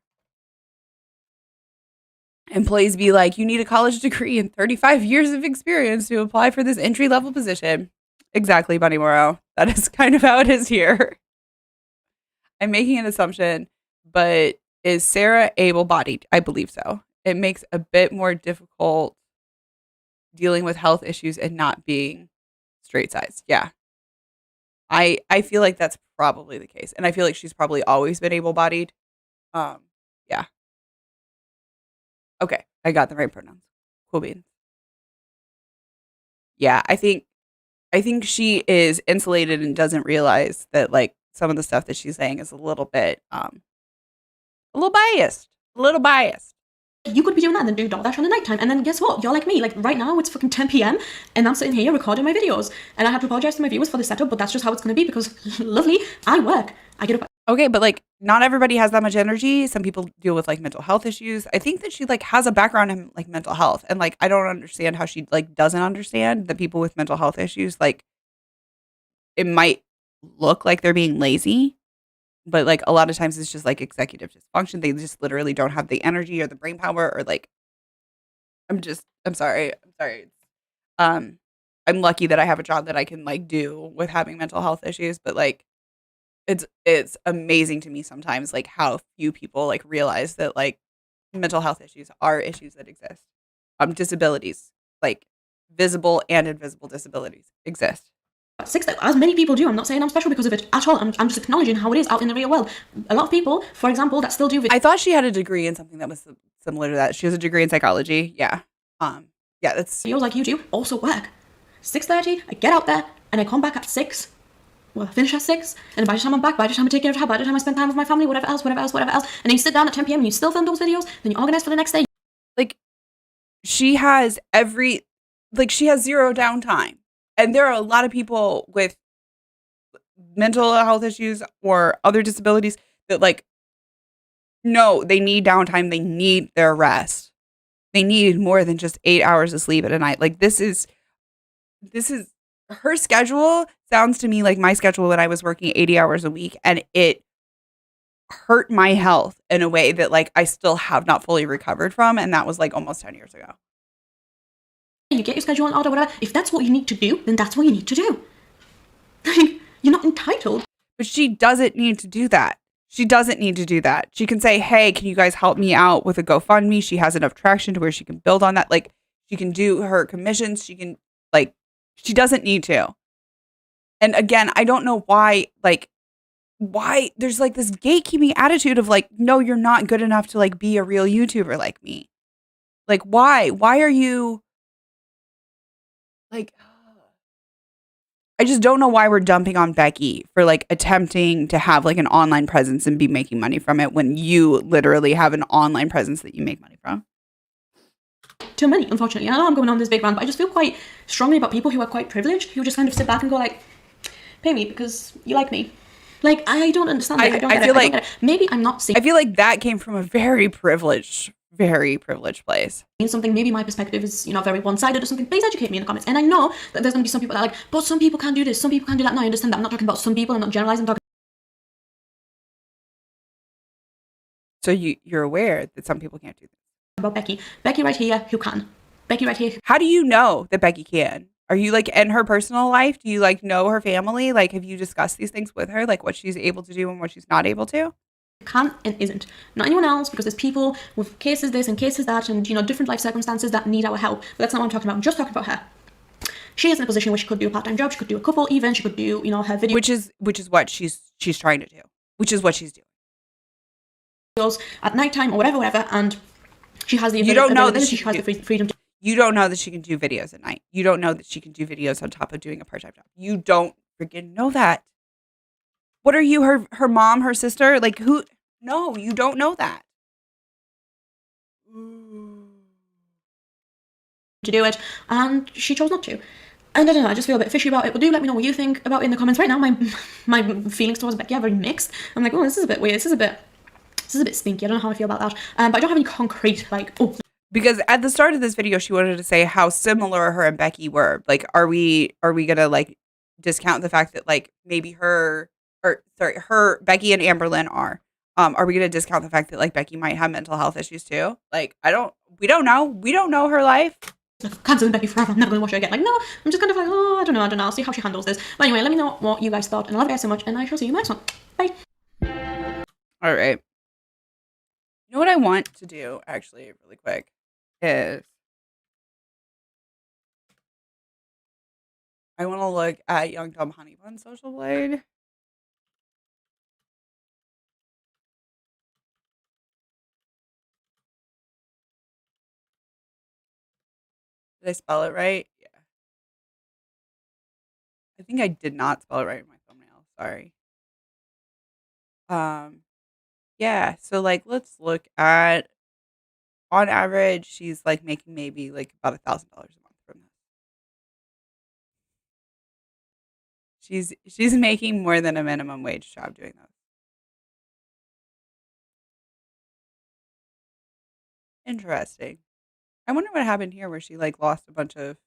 Employees be like, you need a college degree and 35 years of experience to apply for this entry level position. Exactly, Bunny Morrow. That is kind of how it is here. I'm making an assumption, but is Sarah able-bodied? I believe so. It makes a bit more difficult dealing with health issues and not being straight-sized. Yeah. I feel like that's probably the case. And I feel like she's probably always been able-bodied. Yeah. Okay, I got the right pronouns. Cool beans. Yeah, I think she is insulated and doesn't realize that like some of the stuff that she's saying is a little bit a little biased. A little biased. You could be doing that and then do DoorDash on the nighttime. And then guess what? You're like me. Like right now it's fucking 10 p.m. and I'm sitting here recording my videos. And I have to apologize to my viewers for the setup, but that's just how it's going to be because lovely, I work. I get up. Okay, but like not everybody has that much energy. Some people deal with like mental health issues. I think that she like has a background in like mental health. And like I don't understand how she like doesn't understand that people with mental health issues, like it might look like they're being lazy. But like a lot of times it's just like executive dysfunction. They just literally don't have the energy or the brain power or like I'm sorry. I'm lucky that I have a job that I can like do with having mental health issues, but like it's amazing to me sometimes like how few people like realize that like mental health issues are issues that exist. Disabilities, like visible and invisible disabilities exist. 6, as many people do. I'm not saying I'm special because of it at all. I'm just acknowledging how it is out in the real world. A lot of people, for example, that still do I thought she had a degree in something that was similar to that. She has a degree in psychology. Yeah. Yeah, that's videos like you do also work. 6:30, I get out there and I come back at 6. Well, I finish at 6, and by the time I'm back, by the time I take care of her, by the time I spend time with my family, whatever else, and then you sit down at 10 p.m. and you still film those videos, then you organize for the next day. Like she has she has zero downtime. And there are a lot of people with mental health issues or other disabilities that like, no, they need downtime. They need their rest. They need more than just 8 hours of sleep at a night. Like this is her schedule sounds to me like my schedule when I was working 80 hours a week. And it hurt my health in a way that like I still have not fully recovered from. And that was like almost 10 years ago. You get your schedule in order, whatever. If that's what you need to do, then that's what you need to do. You're not entitled. But she doesn't need to do that. She doesn't need to do that. She can say, hey, can you guys help me out with a GoFundMe? She has enough traction to where she can build on that. Like she can do her commissions. She can like, she doesn't need to. And again, I don't know why there's like this gatekeeping attitude of like, no, you're not good enough to like be a real YouTuber like me. Like, why are you like, I just don't know why we're dumping on Becky for like attempting to have like an online presence and be making money from it when you literally have an online presence that you make money from. Too many, unfortunately. I know I'm going on this big rant, but I just feel quite strongly about people who are quite privileged, who just kind of sit back and go like, pay me because you like me. Like, I don't understand that. I feel like maybe I'm not seeing. I feel like that came from a very privileged place. Something, maybe my perspective is, very one-sided or something. Please educate me in the comments. And I know that there's going to be some people that are like, but some people can't do this, some people can't do that. No, I understand that. I'm not talking about some people. I'm not generalizing. I'm talking. So you're aware that some people can't do this. About Becky. Becky right here, who can. Becky right here. How do you know that Becky can? Are you like in her personal life? Do you like know her family? Like, have you discussed these things with her? Like what she's able to do and what she's not able to? Can and isn't. Not anyone else, because there's people with cases this and cases that and, different life circumstances that need our help. But that's not what I'm talking about. I'm just talking about her. She is in a position where she could do a part-time job. She could do a couple even. She could do, her video. Which is what she's trying to do. Which is what she's doing. At nighttime or whatever. And she has the ability. You don't know that she has the freedom to. You don't know that she can do videos at night. You don't know that she can do videos on top of doing a part-time job. You don't freaking know that. What are you, her mom, her sister? Like who? No, you don't know that. To do it, and she chose not to. And I don't know, I just feel a bit fishy about it, but do let me know what you think about it in the comments. Right now, my feelings towards Becky are very mixed. I'm like, oh, this is a bit weird. This is a bit stinky. I don't know how I feel about that. But I don't have any concrete, Because at the start of this video, she wanted to say how similar her and Becky were. Like, are we gonna like discount the fact that like maybe her Becky and Amberlynn are we gonna discount the fact that like Becky might have mental health issues too? Like, we don't know her life. Canceling Becky forever. I'm never gonna watch her again. Like, no, I'm just kind of like, oh, I don't know. I'll see how she handles this. But anyway, let me know what you guys thought, and I love you guys so much, and I shall see you next one. Bye. All right. You know what I want to do, actually, really quick, is I want to look at Young Dumb Honey Bun Social Blade. Did I spell it right? Yeah. I think I did not spell it right in my thumbnail. Sorry. Um, yeah. So like, let's look at on average, she's like making maybe like about $1,000 a month from this. She's making more than a minimum wage job doing this. Interesting. I wonder what happened here where she like lost a bunch of.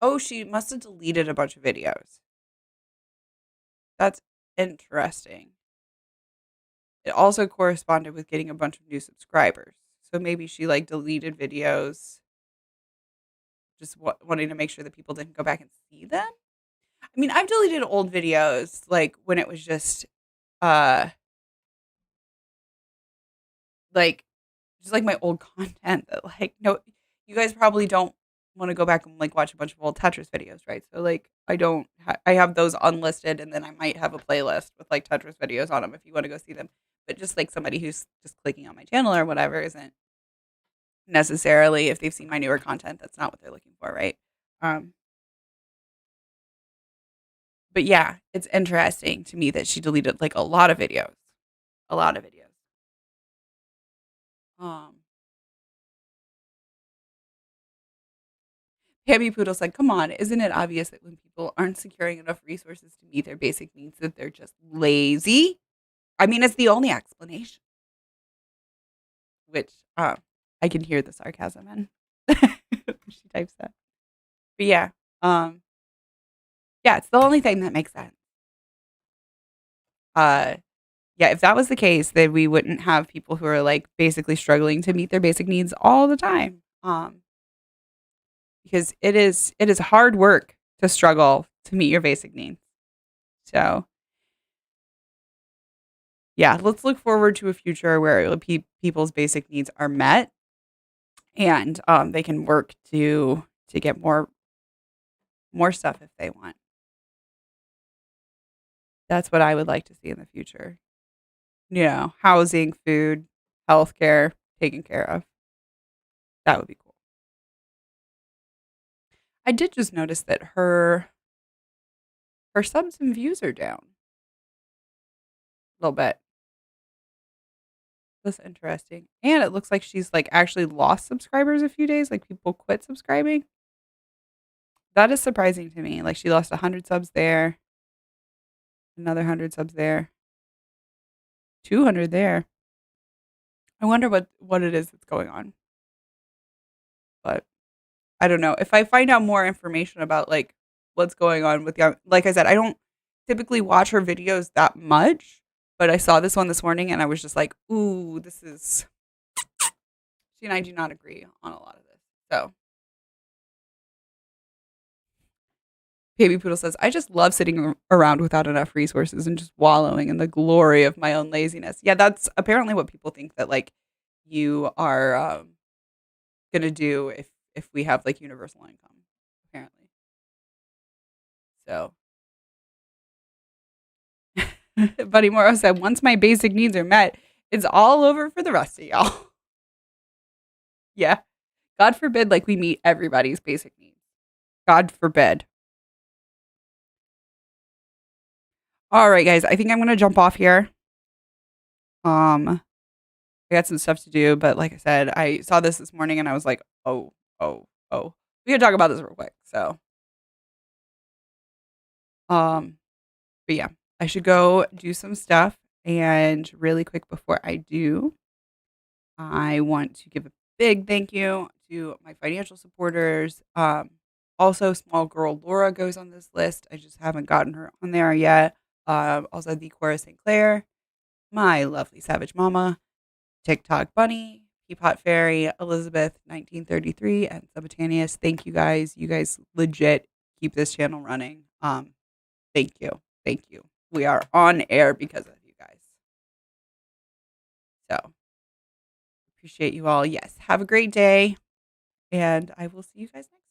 Oh, she must have deleted a bunch of videos. That's interesting. It also corresponded with getting a bunch of new subscribers. So maybe she like deleted videos just wanting to make sure that people didn't go back and see them. I mean, I've deleted old videos like when it was just uh like just like my old content that like no you guys probably don't want to go back and like watch a bunch of old Tetris videos, right? So like I don't I have those unlisted and then I might have a playlist with like Tetris videos on them if you want to go see them. But just like somebody who's just clicking on my channel or whatever isn't necessarily if they've seen my newer content, that's not what they're looking for, right? Um but yeah, it's interesting to me that she deleted like a lot of videos. A lot of videos. Um Pammy Poodle said, "Come on, isn't it obvious that when people aren't securing enough resources to meet their basic needs, that they're just lazy?" I mean, it's the only explanation. Which I can hear the sarcasm in. She types that. But yeah, um, yeah, it's the only thing that makes sense. Uh, yeah, if that was the case, then we wouldn't have people who are like basically struggling to meet their basic needs all the time. Because it is hard work to struggle to meet your basic needs. So yeah, let's look forward to a future where people's basic needs are met and they can work to get more stuff if they want. That's what I would like to see in the future. You know, housing, food, healthcare taken care of. That would be cool. I did just notice that her subs and views are down a little bit. That's interesting. And it looks like she's like actually lost subscribers a few days. Like people quit subscribing. That is surprising to me. Like she lost 100 subs there, another 100 subs there, 200 there. I wonder what it is that's going on. But I don't know. If I find out more information about like what's going on with young, like I said, I don't typically watch her videos that much, but I saw this one this morning and I was just like, ooh, this is. She and I do not agree on a lot of this. So Baby Poodle says, I just love sitting around without enough resources and just wallowing in the glory of my own laziness. Yeah, that's apparently what people think that like you are gonna do if we have like universal income, apparently. So Buddy Morrow said, once my basic needs are met, it's all over for the rest of y'all. Yeah. God forbid like we meet everybody's basic needs. God forbid. All right, guys. I think I'm gonna jump off here. I got some stuff to do, but like I said, I saw this morning and I was like, oh, oh, oh. We gotta talk about this real quick. So, um, but yeah, I should go do some stuff. And really quick before I do, I want to give a big thank you to my financial supporters. Also, small girl Laura goes on this list. I just haven't gotten her on there yet. Also, the Cora St. Clair, my lovely Savage Mama, TikTok Bunny, Peapot Fairy, Elizabeth 1933, and Subitaneous. Thank you guys. You guys legit keep this channel running. Thank you. Thank you. We are on air because of you guys. So appreciate you all. Yes. Have a great day. And I will see you guys next time.